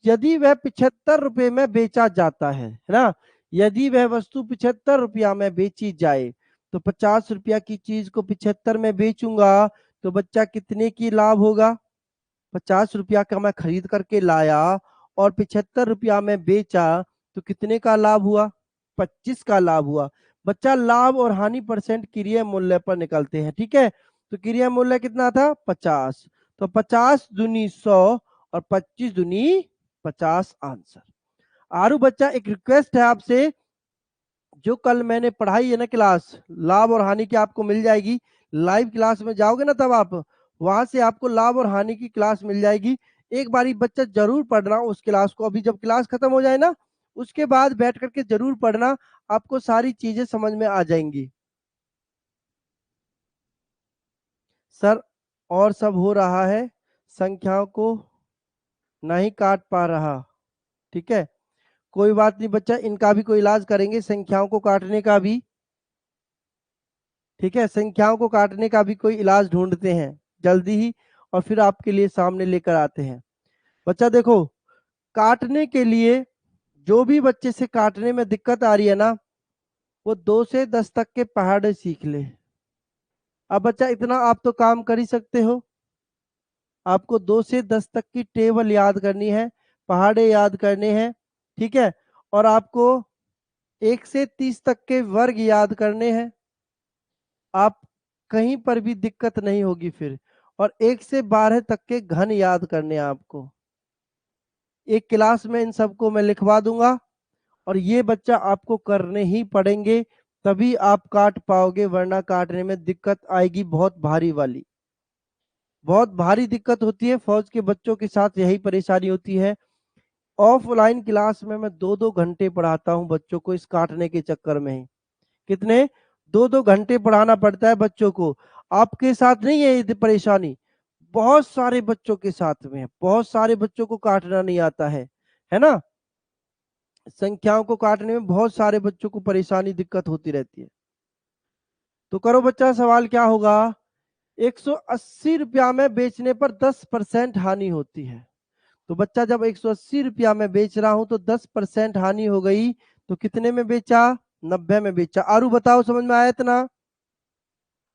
यदि वह 75 रुपए में बेचा जाता है ना, यदि वह वस्तु 75 रुपया में बेची जाए, तो 50 रुपया की चीज को 75 में बेचूंगा तो बच्चा कितने की लाभ होगा? 50 रुपया का मैं खरीद करके लाया और 75 रुपया में बेचा, तो कितने का लाभ हुआ? 25 का लाभ हुआ। बच्चा लाभ और हानि परसेंट क्रिय मूल्य पर निकलते हैं, ठीक है। तो क्रिय मूल्य कितना था? 50। तो 50 दूनी 100 और 25 दूनी 50 आंसर। आरू बच्चा, एक रिक्वेस्ट है आपसे, जो कल मैंने पढ़ाई है ना क्लास, लाभ और हानि की आपको मिल जाएगी। लाइव क्लास में जाओगे ना, तब आप वहां से आपको लाभ और हानि की क्लास मिल जाएगी। एक बारी बच्चा जरूर पढ़ना उस क्लास को। अभी जब क्लास खत्म हो जाए ना, उसके बाद बैठ करके जरूर पढ़ना, आपको सारी चीजें समझ में आ जाएंगी। सर और सब हो रहा है, संख्याओं को नहीं काट पा रहा, ठीक है। कोई बात नहीं बच्चा, इनका भी कोई इलाज करेंगे, संख्याओं को काटने का भी, ठीक है। संख्याओं को काटने का भी कोई इलाज ढूंढते हैं जल्दी ही, और फिर आपके लिए सामने लेकर आते हैं। बच्चा देखो, काटने के लिए जो भी बच्चे से काटने में दिक्कत आ रही है ना, वो 2 से 10 तक के पहाड़े सीख ले। अब बच्चा इतना आप तो काम कर ही सकते हो, आपको 2 से 10 तक की टेबल याद करनी है, पहाड़े याद करने हैं, ठीक है। और आपको 1 से 30 तक के वर्ग याद करने हैं। आप कहीं पर भी दिक्कत नहीं होगी फिर। और 1 से 12 तक के घन याद करने हैं आपको। एक क्लास में इन सबको मैं लिखवा दूंगा, और ये बच्चा आपको करने ही पड़ेंगे, तभी आप काट पाओगे, वरना काटने में दिक्कत आएगी बहुत भारी वाली। बहुत भारी दिक्कत होती है, फौज के बच्चों के साथ यही परेशानी होती है। ऑफलाइन क्लास में मैं 2-2 घंटे पढ़ाता हूँ बच्चों को, इस काटने के चक्कर में ही। कितने? 2-2 घंटे पढ़ाना पड़ता है बच्चों को। आपके साथ नहीं है ये परेशानी, बहुत सारे बच्चों के साथ में है। बहुत सारे बच्चों को काटना नहीं आता है ना। संख्याओं को काटने में बहुत सारे बच्चों को परेशानी, दिक्कत होती रहती है। तो करो बच्चा, सवाल क्या होगा? 180 रुपया में बेचने पर 10% हानि होती है। तो बच्चा, जब 180 रुपया में बेच रहा हूं तो 10% हानि हो गई, तो कितने में बेचा? 90 में बेचा। आरू बताओ, समझ में आया इतना?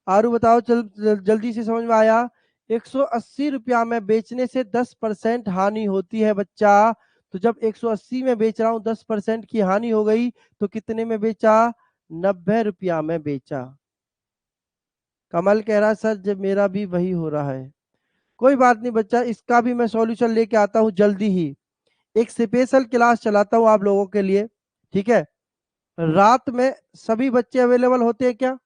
आरू बताओ, जल्दी से समझ में आया? 180 रुपया में बेचने से 10% हानि होती है बच्चा। तो जब 180 में बेच रहा हूं, 10% की हानि हो गई, तो कितने में बेचा? 90 रुपया में बेचा। कमल कह रहा सर जब मेरा भी वही हो रहा है। कोई बात नहीं बच्चा, इसका भी मैं सॉल्यूशन लेके आता हूं जल्दी ही। एक स्पेशल क्लास चलाता हूं आप लोगों के लिए, ठीक है। रात में सभी बच्चे अवेलेबल होते हैं क्या?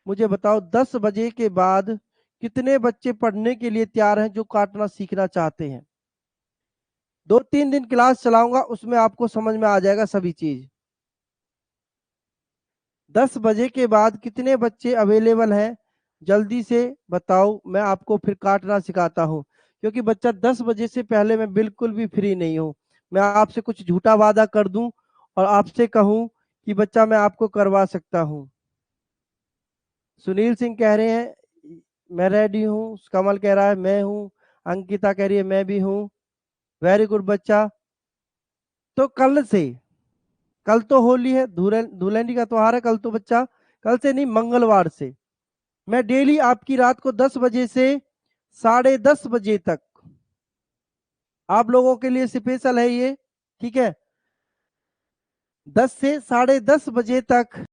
मुझे बताओ, 10 बजे के बाद कितने बच्चे पढ़ने के लिए तैयार हैं, जो काटना सीखना चाहते हैं? 2-3 दिन क्लास चलाऊंगा, उसमें आपको समझ में आ जाएगा सभी चीज। 10 बजे के बाद कितने बच्चे अवेलेबल हैं, जल्दी से बताओ, मैं आपको फिर काटना सिखाता हूँ। क्योंकि बच्चा 10 बजे से पहले मैं बिल्कुल भी फ्री नहीं हूँ। मैं आपसे कुछ झूठा वादा कर दूं और आपसे कहूं कि बच्चा मैं आपको करवा सकता हूँ। सुनील सिंह कह रहे हैं मैं रेडी हूँ, कमल कह रहा है मैं हूँ, अंकिता कह रही है मैं भी हूँ। वेरी गुड बच्चा। तो कल से, कल तो होली है, धुलेंडी का त्योहार है कल तो बच्चा, कल से नहीं, मंगलवार से मैं डेली आपकी रात को 10 बजे से 10:30 बजे तक आप लोगों के लिए स्पेशल है ये, ठीक है। 10 से 10:30 बजे तक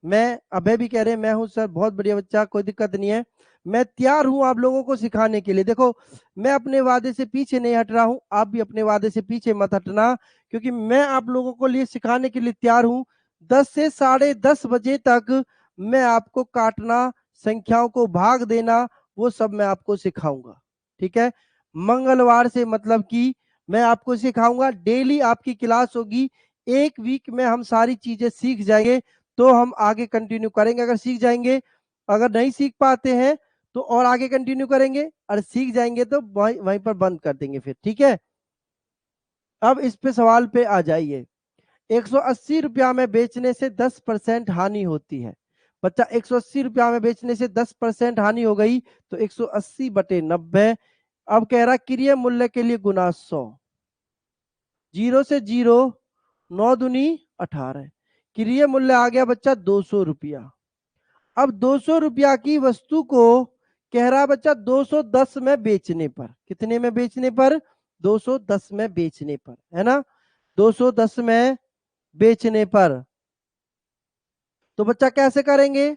मैं, अभय भी कह रहे हैं मैं हूं सर, बहुत बढ़िया बच्चा, कोई दिक्कत नहीं है। मैं तैयार हूं आप लोगों को सिखाने के लिए। देखो, मैं अपने वादे से पीछे नहीं हट रहा हूं, आप भी अपने वादे से पीछे मत हटना, क्योंकि मैं आप लोगों को लिए सिखाने के लिए तैयार हूं। 10 से 10:30 बजे तक मैं आपको काटना, संख्याओं को भाग देना, वो सब मैं आपको सिखाऊंगा, ठीक है। मंगलवार से मतलब कि मैं आपको सिखाऊंगा, डेली आपकी क्लास होगी। 1 वीक में हम सारी चीजें सीख जाएंगे, तो हम आगे कंटिन्यू करेंगे। अगर सीख जाएंगे, अगर नहीं सीख पाते हैं तो और आगे कंटिन्यू करेंगे, और सीख जाएंगे तो वहीं वहीं पर बंद कर देंगे फिर, ठीक है। अब इस पे सवाल पे आ जाइए। 180 रुपया में बेचने से 10% हानि होती है। बच्चा, 180 रुपया में बेचने से 10% हानि हो गई, तो 180/90। अब कह रहा क्रिय मूल्य के लिए गुना 100। 0 से 0, 9 दूनी 18। क्रिय मूल्य आ गया बच्चा 200 रुपया। अब 200 रुपया की वस्तु को कह रहा है बच्चा 210 में बेचने पर, कितने में बेचने पर? 210 में बेचने पर, है ना, 210 में बेचने पर। तो बच्चा कैसे करेंगे?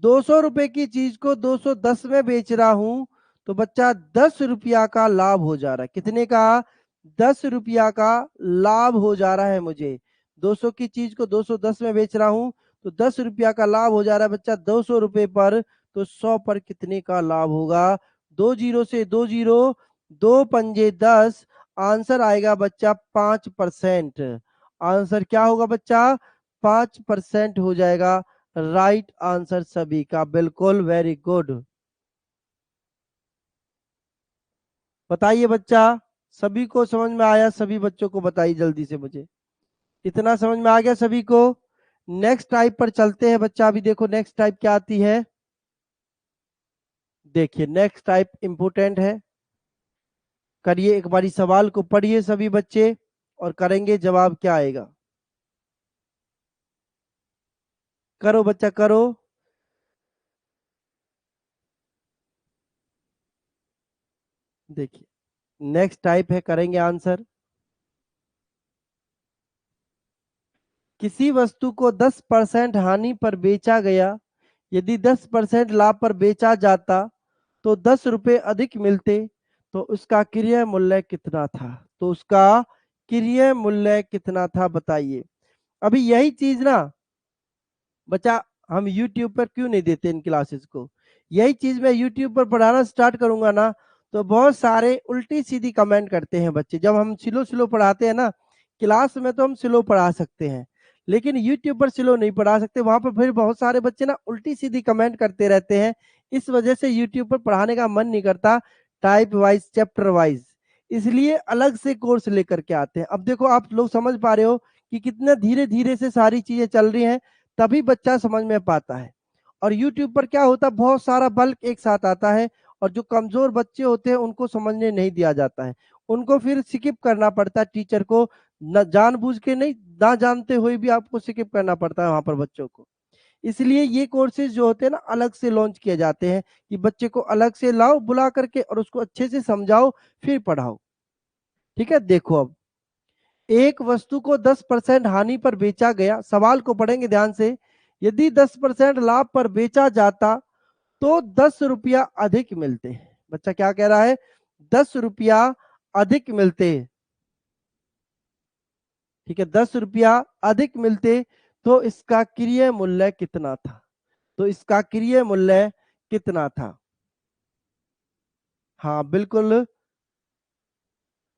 200 रुपए की चीज को 210 में बेच रहा हूं, तो बच्चा 10 रुपया का लाभ हो जा रहा है। कितने का? 10 रुपया का लाभ हो जा रहा है मुझे। 200 की चीज को 210 में बेच रहा हूं, तो 10 रुपया का लाभ हो जा रहा है बच्चा 200 रुपए पर। तो 100 पर कितने का लाभ होगा? 2 जीरो से 2 जीरो, 2 पंजे 10, आंसर आएगा बच्चा 5%। आंसर क्या होगा बच्चा? 5% हो जाएगा। राइट आंसर सभी का, बिल्कुल, वेरी गुड। बताइए बच्चा, सभी को समझ में आया? सभी बच्चों को बताइए जल्दी से मुझे, इतना समझ में आ गया सभी को? नेक्स्ट टाइप पर चलते हैं बच्चा। अभी देखो नेक्स्ट टाइप क्या आती है। देखिए नेक्स्ट टाइप इंपोर्टेंट है। करिए एक बारी सवाल को, पढ़िए सभी बच्चे और करेंगे जवाब क्या आएगा। करो बच्चा करो। देखिए नेक्स्ट टाइप है, करेंगे आंसर। किसी वस्तु को 10% हानि पर बेचा गया, यदि 10% लाभ पर बेचा जाता तो 10 रुपए अधिक मिलते, तो उसका क्रय मूल्य कितना था? तो उसका क्रय मूल्य कितना था बताइए। अभी यही चीज ना बच्चा हम YouTube पर क्यों नहीं देते इन क्लासेस को? यही चीज मैं YouTube पर पढ़ाना स्टार्ट करूंगा ना, तो बहुत सारे उल्टी सीधी कमेंट करते हैं बच्चे। जब हम स्लो स्लो पढ़ाते हैं ना, क्लास में तो हम स्लो पढ़ा सकते हैं, लेकिन YouTube पर स्लो नहीं पढ़ा सकते। वहां पर फिर बहुत सारे बच्चे ना उल्टी सीधी कमेंट करते रहते हैं। इस वजह से YouTube पर पढ़ाने का मन नहीं करता, टाइप वाइज चैप्टर वाइज, इसलिए अलग से कोर्स लेकर के आते हैं। अब देखो आप लोग समझ पा रहे हो कि कितने धीरे धीरे से सारी चीजें चल रही हैं, तभी बच्चा समझ में पाता है। और YouTube पर क्या होता है, बहुत सारा बल्क एक साथ आता है, और जो कमजोर बच्चे होते हैं उनको समझने नहीं दिया जाता है, उनको फिर स्किप करना पड़ता है। टीचर को न जानबूझ के नहीं, ना जानते हुए भी आपको स्किप करना पड़ता है वहां पर बच्चों को। इसलिए ये कोर्सेज जो होते हैं ना अलग से लॉन्च किए जाते हैं, कि बच्चे को अलग से लाओ बुला करके और उसको अच्छे से समझाओ फिर पढ़ाओ। ठीक है, देखो अब एक वस्तु को 10% हानि पर बेचा गया, सवाल को पढ़ेंगे ध्यान से। यदि 10% लाभ पर बेचा जाता तो 10 रुपया अधिक मिलते। बच्चा क्या कह रहा है? 10 रुपया अधिक मिलते। ठीक है, 10 रुपया अधिक मिलते, तो इसका क्रय मूल्य कितना था? तो इसका क्रय मूल्य कितना था? हाँ बिल्कुल,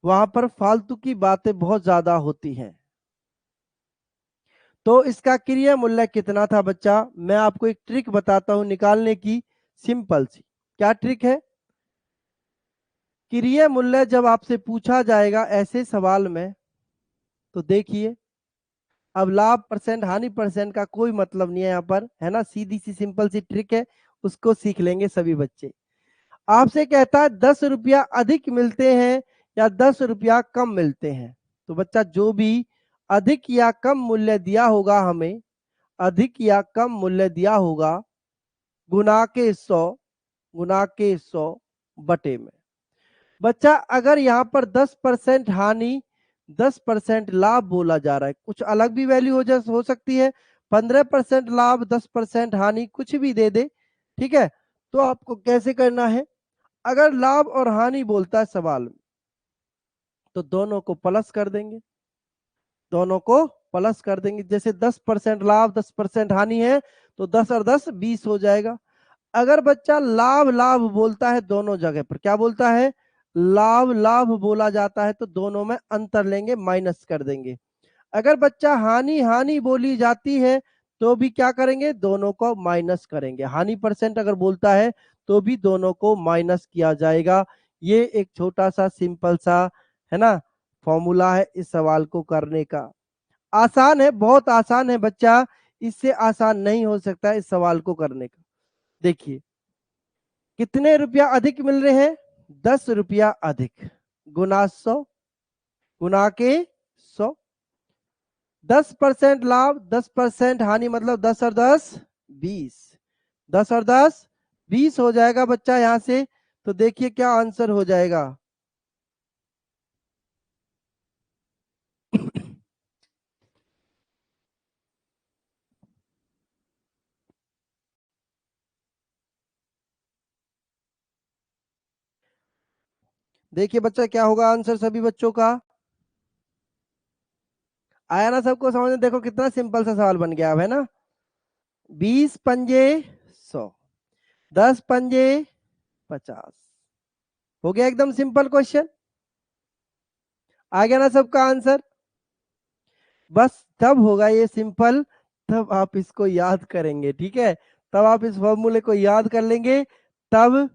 वहां पर फालतू की बातें बहुत ज्यादा होती हैं। तो इसका क्रय मूल्य कितना था बच्चा? मैं आपको एक ट्रिक बताता हूं निकालने की, सिंपल सी। क्या ट्रिक है? क्रय मूल्य जब आपसे पूछा जाएगा ऐसे सवाल में, तो देखिए अब लाभ परसेंट हानि परसेंट का कोई मतलब नहीं है यहाँ पर, है ना, सीधी सी सिंपल सी ट्रिक है, उसको सीख लेंगे सभी बच्चे। आपसे कहता है 10 रुपया अधिक मिलते हैं या 10 रुपया कम मिलते हैं, तो बच्चा जो भी अधिक या कम मूल्य दिया होगा हमें, अधिक या कम मूल्य दिया होगा, गुना के 100, गुना के 100 बटे में। बच्चा अगर यहाँ पर 10% हानि 10% लाभ बोला जा रहा है, कुछ अलग भी वैल्यू हो सकती है, 15% लाभ 10% हानि, कुछ भी दे दे। ठीक है, तो आपको कैसे करना है? अगर लाभ और हानि बोलता है सवाल में, तो दोनों को प्लस कर देंगे, दोनों को प्लस कर देंगे। जैसे 10% लाभ 10% हानि है, तो 10 और 10 20 हो जाएगा। अगर बच्चा लाभ लाभ बोलता है, दोनों जगह पर क्या बोलता है? लाभ लाभ बोला जाता है, तो दोनों में अंतर लेंगे, माइनस कर देंगे। अगर बच्चा हानि हानि बोली जाती है, तो भी क्या करेंगे? दोनों को माइनस करेंगे। हानि परसेंट अगर बोलता है तो भी दोनों को माइनस किया जाएगा। ये एक छोटा सा सिंपल सा, है ना, फॉर्मूला है इस सवाल को करने का। आसान है, बहुत आसान है बच्चा, इससे आसान नहीं हो सकता इस सवाल को करने का। देखिए कितने रुपया अधिक मिल रहे हैं? 10 रुपया अधिक, गुना 100, गुना के 100। 10% लाभ 10% हानि, मतलब 10 और 10 20, 10 और 10 20 हो जाएगा बच्चा यहाँ से। तो देखिए क्या आंसर हो जाएगा। देखिए बच्चा क्या होगा आंसर सभी बच्चों का। आया ना सबको समझ में? देखो कितना सिंपल सा सवाल बन गया अब, है ना। 20 पंजे 100, 10 पंजे 50। हो गया एकदम सिंपल क्वेश्चन। आ गया ना सबका आंसर। बस तब होगा ये सिंपल, तब आप इसको याद करेंगे, ठीक है। तब आप इस फॉर्मूले को याद कर लेंगे, तब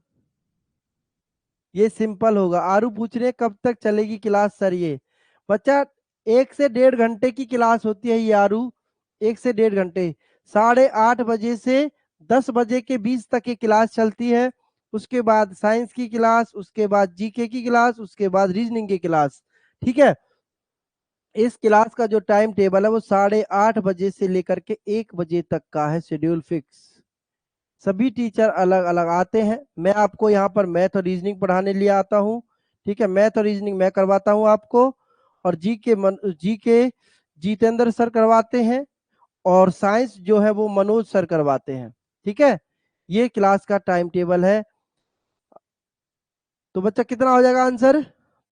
ये सिंपल होगा। आरू पूछ रहे कब तक चलेगी क्लास सर ये। बच्चा 1 से 1.5 घंटे की क्लास होती है ये आरू, 1 से 1.5 घंटे। 8:30 बजे से 10 बजे के बीच तक ये क्लास चलती है। उसके बाद साइंस की क्लास, उसके बाद जीके की क्लास, उसके बाद रीजनिंग की क्लास, ठीक है। इस क्लास का जो टाइम टेबल है वो 8:30 बजे से लेकर के 1 बजे तक का है, शेड्यूल फिक्स। सभी टीचर अलग अलग आते हैं। मैं आपको यहाँ पर मैथ और रीजनिंग पढ़ाने लिए आता हूँ, ठीक है। मैथ और रीजनिंग मैं करवाता हूँ आपको, और जीके जितेंद्र सर करवाते हैं, और साइंस जो है वो मनोज सर करवाते हैं, ठीक है। ये क्लास का टाइम टेबल है। तो बच्चा कितना हो जाएगा आंसर?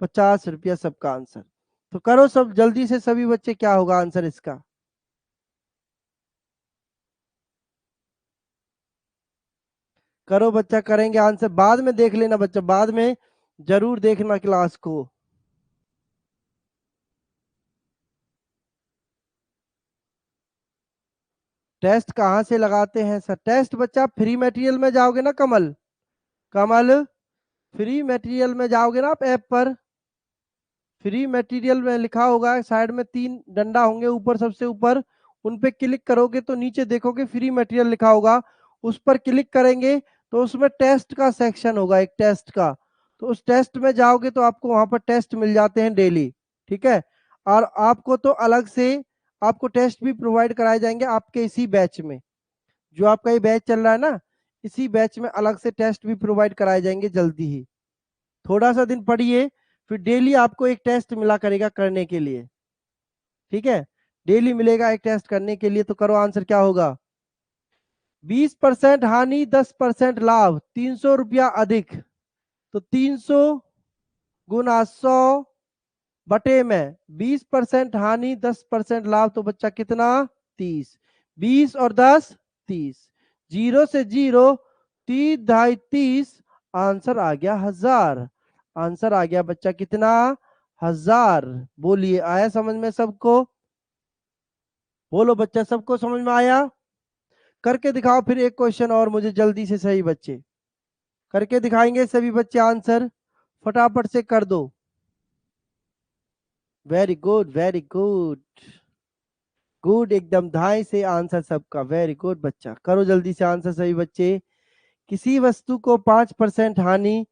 50 रुपया सबका आंसर। तो करो सब जल्दी से सभी बच्चे, क्या होगा आंसर इसका। करो बच्चा, करेंगे आंसर, बाद में देख लेना बच्चा, बाद में जरूर देखना क्लास को। टेस्ट कहाँ से लगाते हैं सर? टेस्ट बच्चा फ्री मटेरियल में जाओगे ना कमल, कमल फ्री मटेरियल में जाओगे ना आप ऐप पर, फ्री मटेरियल में लिखा होगा साइड में 3 डंडा होंगे ऊपर, सबसे ऊपर उन पे क्लिक करोगे तो नीचे देखोगे फ्री मटेरियल लिखा होगा। उस पर क्लिक करेंगे तो उसमें टेस्ट का सेक्शन होगा, एक टेस्ट का। तो उस टेस्ट में जाओगे तो आपको वहां पर टेस्ट मिल जाते हैं डेली, ठीक है। और आपको तो अलग से आपको टेस्ट भी प्रोवाइड कराए जाएंगे आपके इसी बैच में, जो आपका ये बैच चल रहा है ना, इसी बैच में अलग से टेस्ट भी प्रोवाइड कराए जाएंगे जल्दी ही। थोड़ा सा दिन पढ़िए, फिर डेली आपको एक टेस्ट मिला करेगा करने के लिए, ठीक है। डेली मिलेगा एक टेस्ट करने के लिए। तो करो आंसर क्या होगा। 20% हानि 10% लाभ, 300 रुपया अधिक। तो 300 गुना 100 बटे में 20% हानि 10% लाभ, तो बच्चा कितना? 30। 20 और 10 30, जीरो से जीरो 3 ढाई 30, आंसर आ गया 1000। आंसर आ गया बच्चा कितना? 1000। बोलिए आया समझ में सबको? बोलो बच्चा सबको समझ में आया? करके दिखाओ फिर एक क्वेश्चन और मुझे जल्दी से, सही बच्चे करके दिखाएंगे सभी बच्चे आंसर, फटाफट से कर दो। Very good, very good, good, एकदम धाई से आंसर सबका, वेरी गुड बच्चा। करो जल्दी से आंसर सभी बच्चे। किसी वस्तु को 5% हानि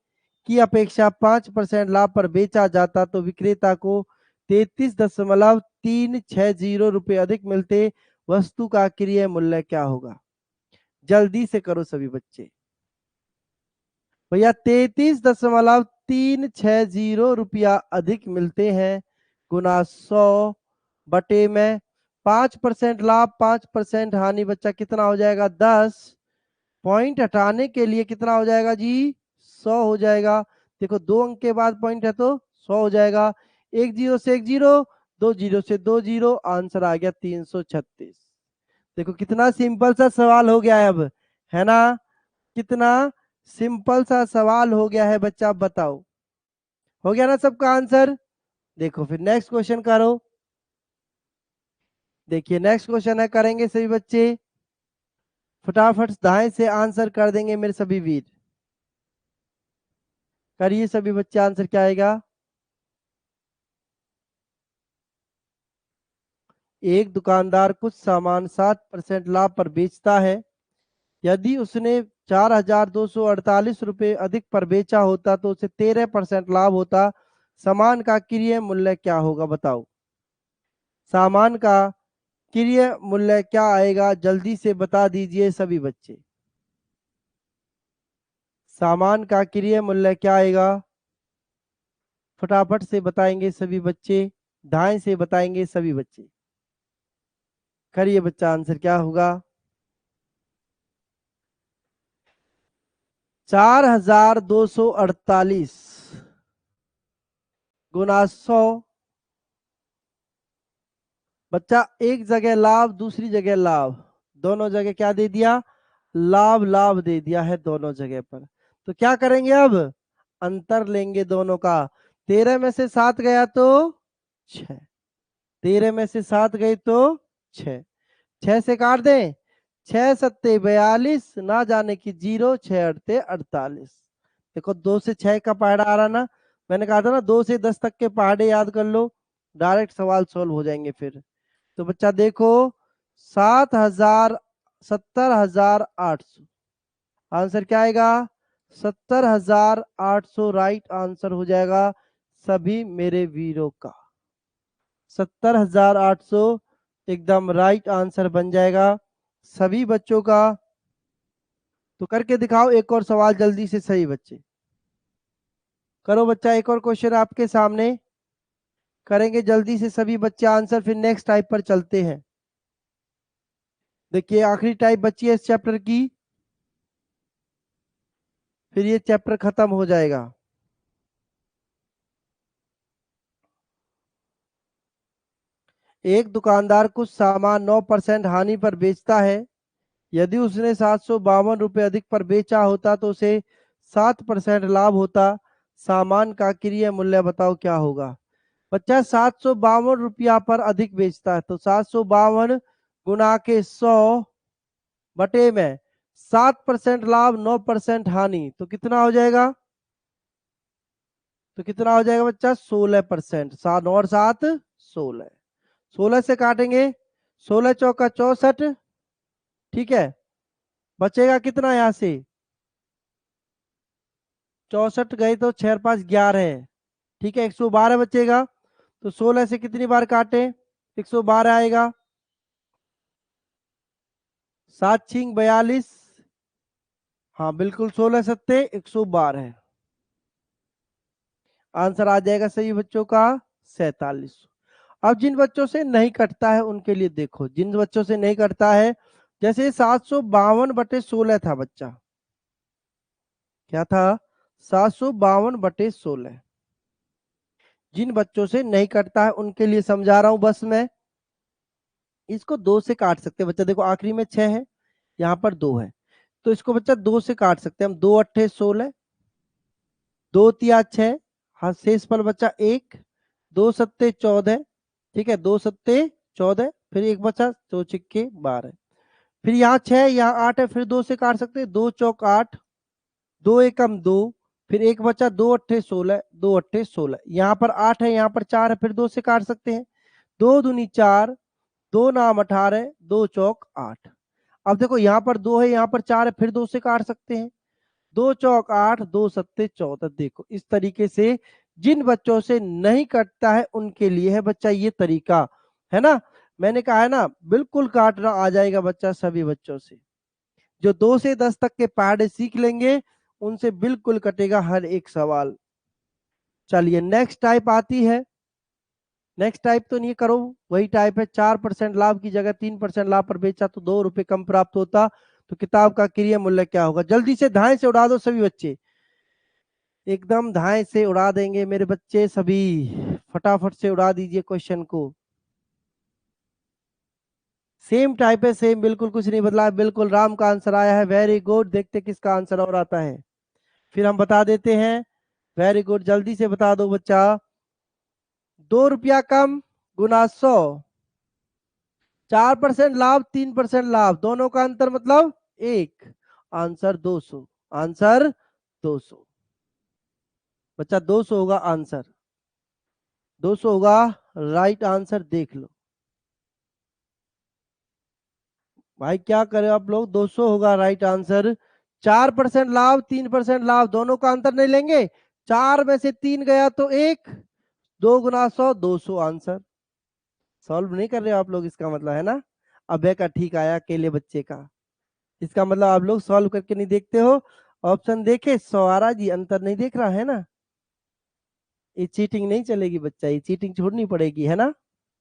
की अपेक्षा 5% लाभ पर बेचा जाता तो विक्रेता को 33.360 रुपए अधिक मिलते, वस्तु का क्रय मूल्य क्या होगा? जल्दी से करो सभी बच्चे। भैया 33.360 रुपया अधिक मिलते हैं, गुना 100 बटे में 5% लाभ 5% हानि, बच्चा कितना हो जाएगा? 10। पॉइंट हटाने के लिए कितना हो जाएगा जी? 100 हो जाएगा। देखो 2 अंक के बाद पॉइंट है तो 100 हो जाएगा। 1 जीरो से 1 जीरो, 2 जीरो से 2 जीरो, आंसर आ गया 336। देखो कितना सिंपल सा सवाल हो गया है अब, है ना। कितना सिंपल सा सवाल हो गया है बच्चा, आप बताओ। हो गया ना सबका आंसर? देखो फिर नेक्स्ट क्वेश्चन करो। देखिए नेक्स्ट क्वेश्चन है, करेंगे सभी बच्चे, फटाफट दाएं से आंसर कर देंगे मेरे सभी वीर। करिए सभी बच्चे, आंसर क्या आएगा। एक दुकानदार कुछ सामान 7% लाभ पर बेचता है। यदि उसने 4248 रुपए अधिक पर बेचा होता तो उसे 13% लाभ होता। सामान का क्रय मूल्य क्या होगा, बताओ। सामान का क्रय मूल्य क्या आएगा, जल्दी से बता दीजिए सभी बच्चे। सामान का क्रिय मूल्य क्या आएगा? फटाफट से बताएंगे सभी बच्चे, ढाई से बताएंगे सभी बच्चे। करिए बच्चा, आंसर क्या होगा? 4248 गुना 100। बच्चा एक जगह लाभ, दूसरी जगह लाभ, दोनों जगह क्या दे दिया? लाभ लाभ दे दिया है दोनों जगह पर। तो क्या करेंगे अब? अंतर लेंगे दोनों का। 13 में से 7 गया तो 6, 13 में से 7 गई तो 6, 6 से काट दें। 6 सत्ते 42, ना जाने की 0, 6 अड़ते 48। देखो 2 से 6 का पहाड़ा आ रहा ना, मैंने कहा था ना 2 से 10 तक के पहाड़े याद कर लो, डायरेक्ट सवाल सोल्व हो जाएंगे फिर। तो बच्चा देखो 70,800 आंसर क्या आएगा? 70,800 राइट आंसर हो जाएगा सभी मेरे वीरों का। 70,800 एकदम राइट आंसर बन जाएगा सभी बच्चों का। तो करके दिखाओ एक और सवाल जल्दी से सही बच्चे। करो बच्चा, एक और क्वेश्चन आपके सामने करेंगे जल्दी से सभी बच्चे आंसर, फिर नेक्स्ट टाइप पर चलते हैं। देखिए आखिरी टाइप बची है इस चैप्टर की, फिर ये चैप्टर खत्म हो जाएगा। एक दुकानदार कुछ सामान 9% हानि पर बेचता है। यदि उसने 752 रुपये अधिक पर बेचा होता तो उसे 7% लाभ होता। सामान का क्रय मूल्य बताओ क्या होगा? बच्चा 752 रुपया पर अधिक बेचता है तो 752 गुना के 100 बटे में 7% लाभ 9% हानि, तो कितना हो जाएगा? तो कितना हो जाएगा बच्चा? 16%। 7 और 7 16, 16 से काटेंगे, 16 चौका 64, ठीक है। बचेगा कितना यहाँ से? 64 गए तो 6 और 5 11 है, ठीक है। 112 बचेगा, तो 16 से कितनी बार काटे? 112 आएगा। 7 छिंग 42, हाँ बिल्कुल 16 सत्ते 112 है। आंसर आ जाएगा सही बच्चों का 47। अब जिन बच्चों से नहीं कटता है उनके लिए देखो, जिन बच्चों से नहीं कटता है, जैसे 752/16 था बच्चा, क्या था? 752/16। जिन बच्चों से नहीं कटता है उनके लिए समझा रहा हूं बस मैं। इसको 2 से काट सकते हैं बच्चा, देखो आखिरी में 6 है, यहाँ पर 2 है, तो इसको बच्चा 2 से काट सकते हैं हम। 2 अट्ठे 16, 2 तिया 6, हाँ शेष पल बच्चा 1, 2 सत्ते 14, ठीक है, 2 सत्ते 14, फिर एक बचा 2 छिक्के 12, फिर यहाँ 6 यहाँ 8 है, फिर 2 से काट सकते हैं। 2 चौक 8, 2 एकम 2, फिर एक बचा 2 अट्ठे 16, 2 अट्ठे 16, यहाँ पर 8 है यहाँ पर 4 है, फिर 2 से काट सकते हैं। 2 दूनी 4, 2 नाम 18, 2 चौक 8। अब देखो यहाँ पर 2 है यहाँ पर 4 है, फिर 2 से काट सकते हैं। 2 चौक 8, 2 सत्ते 14। देखो इस तरीके से जिन बच्चों से नहीं कटता है उनके लिए है बच्चा ये तरीका, है ना। मैंने कहा है ना बिल्कुल काटना आ जाएगा बच्चा सभी बच्चों से। जो 2 से 10 तक के पहाड़े सीख लेंगे उनसे बिल्कुल कटेगा हर एक सवाल। चलिए नेक्स्ट टाइप आती है। नेक्स्ट टाइप तो नहीं करो, वही टाइप है। 4% लाभ की जगह 3% लाभ पर बेचा तो 2 रुपए कम प्राप्त होता। तो किताब का क्रय मूल्य क्या होगा? जल्दी से धाए से उड़ा दो सभी बच्चे, एकदम धाए से उड़ा देंगे मेरे बच्चे सभी। फटाफट से उड़ा दीजिए क्वेश्चन को। सेम टाइप है, सेम, बिल्कुल कुछ नहीं बदला है, बिल्कुल राम का आंसर आया है। वेरी गुड, देखते किसका आंसर और आता है, फिर हम बता देते हैं। वेरी गुड, जल्दी से बता दो बच्चा। 2 रुपया कम गुना 100, 4% लाभ 3% लाभ, दोनों का अंतर मतलब 1, आंसर 200। आंसर 200 बच्चा, 200 होगा आंसर, 200 होगा राइट आंसर। देख लो भाई क्या करे आप लोग, 200 होगा राइट आंसर। 4% लाभ 3% लाभ, दोनों का अंतर नहीं लेंगे, 4 में से 3 गया तो 1, 2 गुना 100 200 आंसर। सॉल्व नहीं कर रहे हो आप लोग, इसका मतलब है ना अभय का ठीक आया अकेले बच्चे का, इसका मतलब आप लोग सॉल्व करके नहीं देखते हो। ऑप्शन देखे सवारा जी, अंतर नहीं देख रहा है ना? ये चीटिंग नहीं चलेगी बच्चा, ये चीटिंग छोड़नी पड़ेगी, है ना?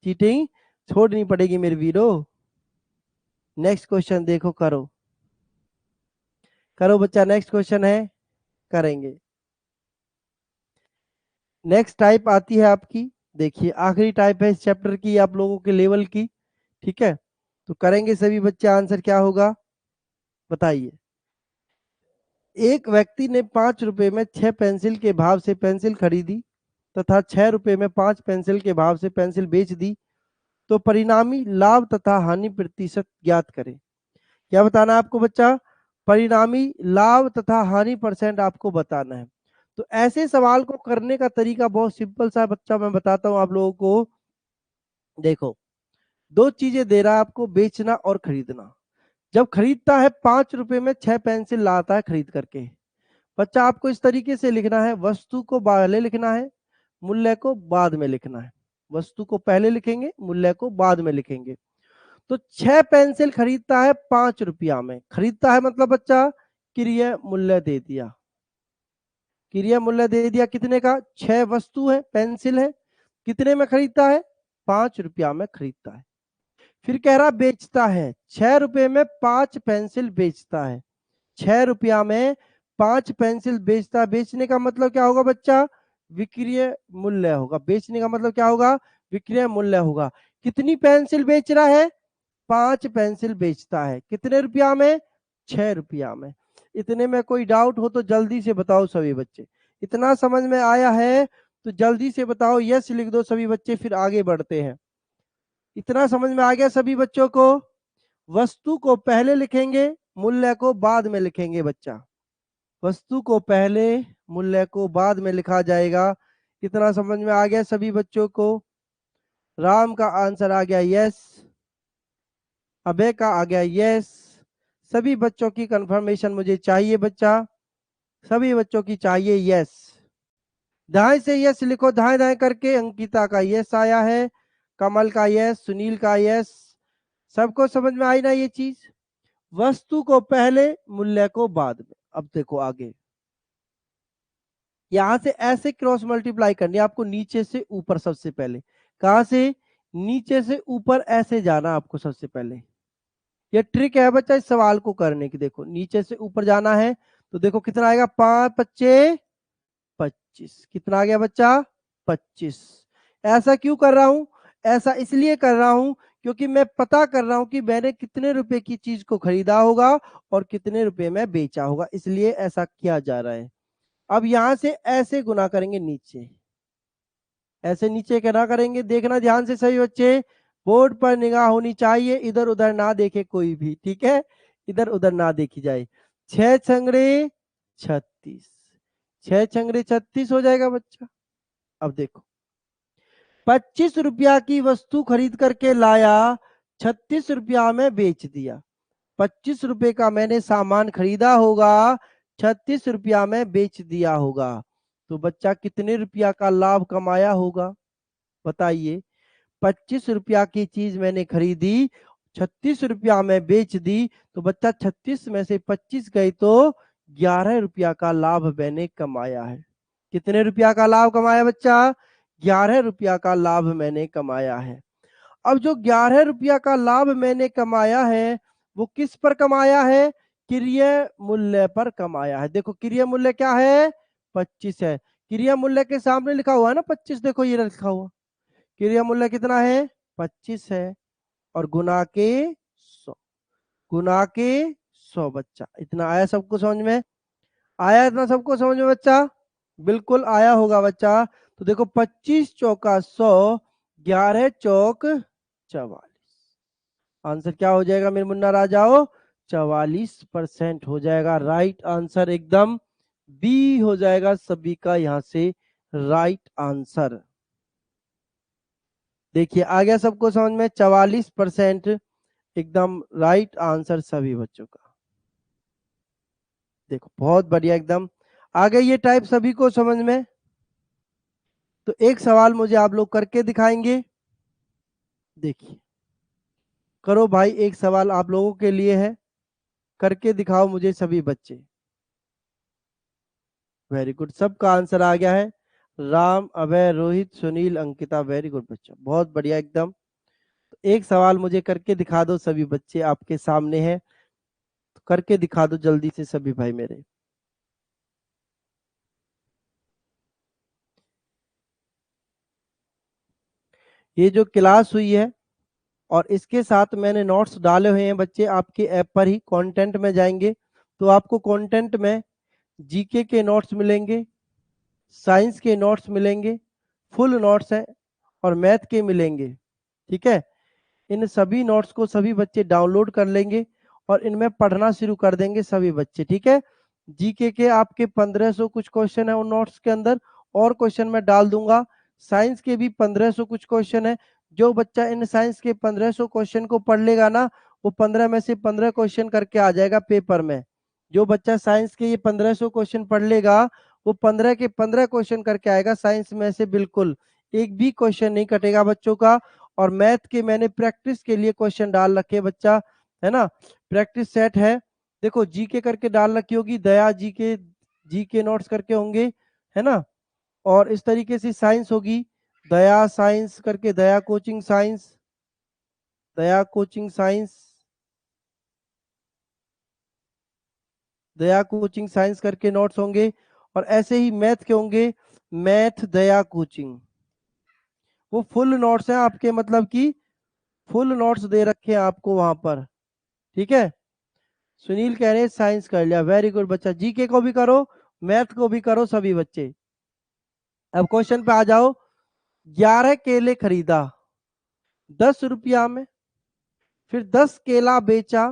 चीटिंग छोड़नी पड़ेगी मेरे वीरो। नेक्स्ट क्वेश्चन देखो, करो करो बच्चा, नेक्स्ट क्वेश्चन है, करेंगे। नेक्स्ट टाइप आती है आपकी, देखिए आखिरी टाइप है इस चैप्टर की, आप लोगों के लेवल की, ठीक है? तो करेंगे सभी बच्चे, आंसर क्या होगा बताइए। एक व्यक्ति ने 5 रुपए में 6 पेंसिल के भाव से पेंसिल खरीदी तथा 6 रुपए में 5 पेंसिल के भाव से पेंसिल बेच दी, तो परिणामी लाभ तथा हानि प्रतिशत ज्ञात करें। क्या बताना है आपको बच्चा? परिणामी लाभ तथा हानि परसेंट आपको बताना है। तो ऐसे सवाल को करने का तरीका बहुत सिंपल सा है बच्चा, मैं बताता हूं आप लोगों को। देखो, दो चीजें दे रहा है आपको, बेचना और खरीदना। जब खरीदता है 5 रुपए में 6 पेंसिल लाता है खरीद करके, बच्चा आपको इस तरीके से लिखना है, वस्तु को पहले लिखना है, मूल्य को बाद में लिखना है। वस्तु को पहले लिखेंगे, मूल्य को बाद में लिखेंगे। तो 6 पेंसिल खरीदता है 5 रुपया में, खरीदता है मतलब बच्चा क्रिय मूल्य दे दिया, क्रिय मूल्य दे दिया कितने का? 6 वस्तु है, पेंसिल है, कितने में खरीदता है? 5 रुपया में खरीदता है। फिर कह रहा बेचता है, 6 रुपए में 5 पेंसिल बेचता है, 6 रुपया में 5 पेंसिल बेचता। बेचने का मतलब क्या होगा बच्चा? विक्रय मूल्य होगा। बेचने का मतलब क्या होगा? विक्रय मूल्य होगा। कितनी पेंसिल बेच रहा है? 5 पेंसिल बेचता है, कितने रुपया में? 6 रुपया में। इतने में कोई डाउट हो तो जल्दी से बताओ सभी बच्चे। इतना समझ में आया है तो जल्दी से बताओ, यस लिख दो सभी बच्चे, फिर आगे बढ़ते हैं। इतना समझ में आ गया सभी बच्चों को? वस्तु को पहले लिखेंगे, मूल्य को बाद में लिखेंगे बच्चा। वस्तु को पहले, मूल्य को बाद में लिखा जाएगा। कितना समझ में आ गया सभी बच्चों को? राम का आंसर आ गया यस, अभय का आ गया यस। सभी बच्चों की कंफर्मेशन मुझे चाहिए बच्चा, सभी बच्चों की चाहिए यस। दाएं से यस लिखो, दाएं दाएं करके। अंकिता का यस आया है, कमल का यस, सुनील का यस। सबको समझ में आई ना ये चीज? वस्तु को पहले, मूल्य को बाद में। अब देखो आगे, यहां से ऐसे क्रॉस मल्टीप्लाई करनी है आपको, नीचे से ऊपर सबसे पहले। कहां से? नीचे से ऊपर ऐसे जाना आपको सबसे पहले। ये ट्रिक है बच्चा इस सवाल को करने की। देखो नीचे से ऊपर जाना है तो देखो कितना आएगा, 5 पच्चे 25। कितना आ गया बच्चा? 25। ऐसा क्यों कर रहा हूं? ऐसा इसलिए कर रहा हूं क्योंकि मैं पता कर रहा हूं कि मैंने कितने रुपए की चीज को खरीदा होगा और कितने रुपए में बेचा होगा, इसलिए ऐसा किया जा रहा है। अब यहां से ऐसे गुना करेंगे नीचे, ऐसे नीचे क्या करेंगे, देखना ध्यान से सभी बच्चे, बोर्ड पर निगाह होनी चाहिए, इधर उधर ना देखे कोई भी, ठीक है? इधर उधर ना देखी जाए। 6 छंगड़े 36, 6 छंगड़े 36 हो जाएगा बच्चा। अब देखो 25 रुपया की वस्तु खरीद करके लाया, 36 रुपया में बेच दिया। 25 रुपए का मैंने सामान खरीदा होगा, 36 रुपया में बेच दिया होगा, तो बच्चा कितने रुपया का लाभ कमाया होगा बताइए? 25 रुपया की चीज मैंने खरीदी, 36 रुपया में बेच दी, तो बच्चा 36 में से 25 गए तो 11 रुपया का लाभ मैंने कमाया है। कितने रुपया का लाभ कमाया बच्चा? 11 रुपया का लाभ मैंने कमाया है। अब जो 11 रुपया का लाभ मैंने कमाया है वो किस पर कमाया है? क्रिय मूल्य पर कमाया है। देखो क्रिय मूल्य क्या है? 25 है। क्रिय मूल्य के सामने लिखा हुआ है ना 25, देखो ये लिखा हुआ। क्रिय मूल्य कितना है? 25 है, और गुना के 100, गुना के 100 बच्चा। इतना आया सबको समझ में? आया इतना सबको समझ में बच्चा? बिल्कुल आया होगा बच्चा। तो देखो 25 चौका 100, 11 चौक 44। आंसर क्या हो जाएगा मेरे मुन्ना राजाओ? 44% हो जाएगा। राइट आंसर एकदम बी हो जाएगा सभी का यहां से राइट आंसर। देखिए आ गया सबको समझ में? 44% एकदम राइट आंसर सभी बच्चों का। देखो बहुत बढ़िया, एकदम आ गई ये टाइप सभी को समझ में। तो एक सवाल मुझे आप लोग करके दिखाएंगे। देखिए करो भाई, एक सवाल आप लोगों के लिए है, करके दिखाओ मुझे सभी बच्चे। वेरी गुड, सबका आंसर आ गया है। राम, अभय, रोहित, सुनील, अंकिता, वेरी गुड बच्चा, बहुत बढ़िया एकदम। एक सवाल मुझे करके दिखा दो, सभी बच्चे आपके सामने हैं, तो करके दिखा दो जल्दी से सभी भाई मेरे। ये जो क्लास हुई है और इसके साथ मैंने नोट्स डाले हुए हैं बच्चे, आपके ऐप पर ही कंटेंट में जाएंगे तो आपको कंटेंट में जीके के नोट्स मिलेंगे, साइंस के नोट्स मिलेंगे, फुल नोट्स है, और मैथ के मिलेंगे। ठीक है, इन सभी नोट्स को सभी बच्चे डाउनलोड कर लेंगे और इनमें पढ़ना शुरू कर देंगे सभी बच्चे। ठीक है, जीके के आपके 1500 कुछ क्वेश्चन है उन नोट्स के अंदर, और क्वेश्चन मैं डाल दूंगा। साइंस के भी 1500 कुछ क्वेश्चन है। जो बच्चा इन साइंस के 1500 क्वेश्चन को पढ़ लेगा ना, वो 15 में से 15 क्वेश्चन करके आ जाएगा पेपर में। जो बच्चा साइंस के ये 1500 क्वेश्चन पढ़ लेगा, वो 15 के 15 क्वेश्चन करके आएगा साइंस में से, बिल्कुल एक भी क्वेश्चन नहीं कटेगा बच्चों का। और मैथ के मैंने प्रैक्टिस के लिए क्वेश्चन डाल रखे बच्चा, है ना, प्रैक्टिस सेट है। देखो जीके करके डाल रखी होगी, दया जीके नोट्स करके होंगे, है ना। और इस तरीके से साइंस होगी, दया साइंस करके, दया कोचिंग साइंस, दया कोचिंग साइंस, दया कोचिंग साइंस करके नोट्स होंगे। और ऐसे ही मैथ के होंगे, मैथ दया कोचिंग, वो फुल नोट्स हैं आपके, मतलब कि फुल नोट्स दे रखे हैं आपको वहां पर। ठीक है, सुनील कह रहे हैं साइंस कर लिया, वेरी गुड बच्चा, जीके को भी करो, मैथ को भी करो सभी बच्चे। अब क्वेश्चन पे आ जाओ। 11 केले खरीदा 10 रुपया में, फिर 10 केला बेचा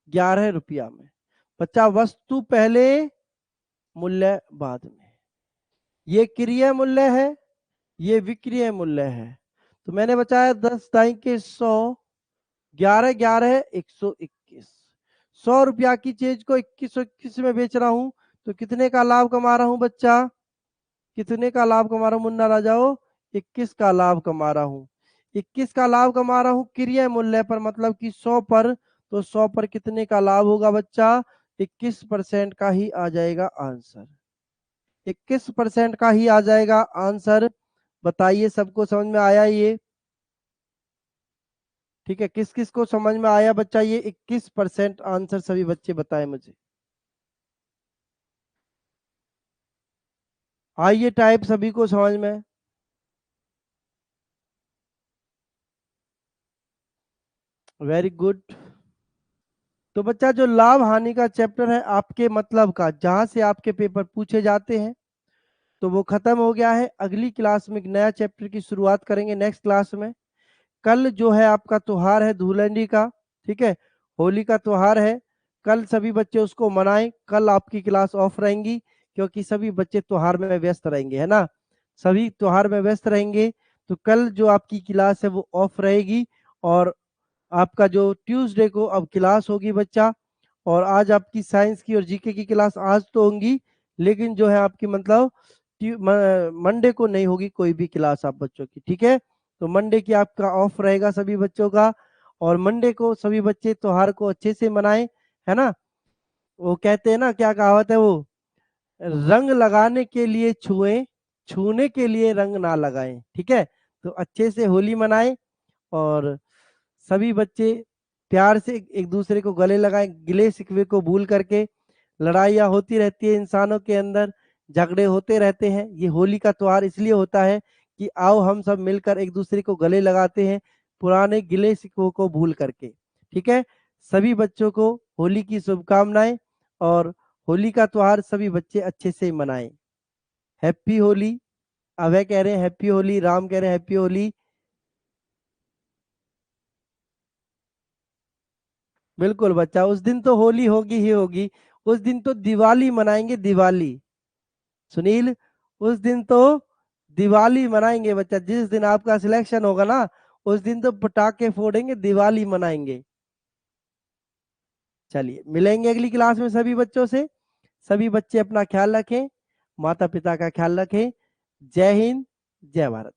11 रुपया में। बच्चा वस्तु पहले, मूल्य बाद में। ये क्रिय मूल्य है, ये विक्रय मूल्य है। तो मैंने बताया 10 दाई के 100, 11 11 121। 100 रुपया की चीज को 2121 में बेच रहा हूं, तो कितने का लाभ कमा रहा हूं बच्चा, कितने का लाभ कमा रहा हूं मुन्ना राजाओ, 21 का लाभ कमा रहा हूं। 21 का लाभ कमा रहा हूं क्रिय मूल्य पर, मतलब कि 100 पर। तो 100 पर कितने का लाभ होगा बच्चा, 21% का ही आ जाएगा आंसर, 21% का ही आ जाएगा आंसर। बताइए सबको समझ में आया ये। ठीक है, किस किस को समझ में आया बच्चा ये 21% आंसर, सभी बच्चे बताएं मुझे। आइए टाइप सभी को समझ में। Very good. तो बच्चा जो लाभ हानि का चैप्टर है आपके मतलब का, जहां से आपके पेपर पूछे जाते हैं, तो वो खत्म हो गया है। अगली क्लास में एक नया चैप्टर की शुरुआत करेंगे नेक्स्ट क्लास में। कल जो है आपका त्योहार है धूलंडी का, ठीक है, होली का त्योहार है। कल सभी बच्चे उसको मनाएं, कल आपकी क्लास ऑफ रहेंगी, क्योंकि सभी बच्चे त्योहार में व्यस्त रहेंगे, है ना, सभी त्योहार में व्यस्त रहेंगे। तो कल जो आपकी क्लास है वो ऑफ रहेगी। और आपका जो ट्यूसडे को अब क्लास होगी बच्चा। और आज आपकी साइंस की और जीके की क्लास आज तो होंगी, लेकिन जो है आपकी मतलब मंडे को नहीं होगी कोई भी क्लास आप बच्चों की। ठीक है, तो मंडे की आपका ऑफ रहेगा सभी बच्चों का। और मंडे को सभी बच्चे त्योहार को अच्छे से मनाएं, है ना। वो कहते हैं ना, क्या कहावत है वो, रंग लगाने के लिए छुएं, छूने के लिए रंग ना लगाएं। ठीक है, तो अच्छे से होली मनाएं। और सभी बच्चे प्यार से एक दूसरे को गले लगाएं, गिले शिकवे को भूल करके। लड़ाइयाँ होती रहती है इंसानों के अंदर, झगड़े होते रहते हैं। ये होली का त्योहार इसलिए होता है कि आओ हम सब मिलकर एक दूसरे को गले लगाते हैं, पुराने गिले शिकवों को भूल करके। ठीक है, सभी बच्चों को होली की शुभकामनाएं। और होली का त्योहार सभी बच्चे अच्छे से मनाएं। हैप्पी होली। अभय कह रहे हैं हैप्पी होली, राम कह रहे हैं हैप्पी होली। बिल्कुल बच्चा, उस दिन तो होली होगी ही होगी। उस दिन तो दिवाली मनाएंगे, दिवाली। सुनील, उस दिन तो दिवाली मनाएंगे बच्चा, जिस दिन आपका सिलेक्शन होगा ना, उस दिन तो पटाखे फोड़ेंगे, दिवाली मनाएंगे। चलिए मिलेंगे अगली क्लास में सभी बच्चों से। सभी बच्चे अपना ख्याल रखें, माता पिता का ख्याल रखें। जय हिंद, जय भारत।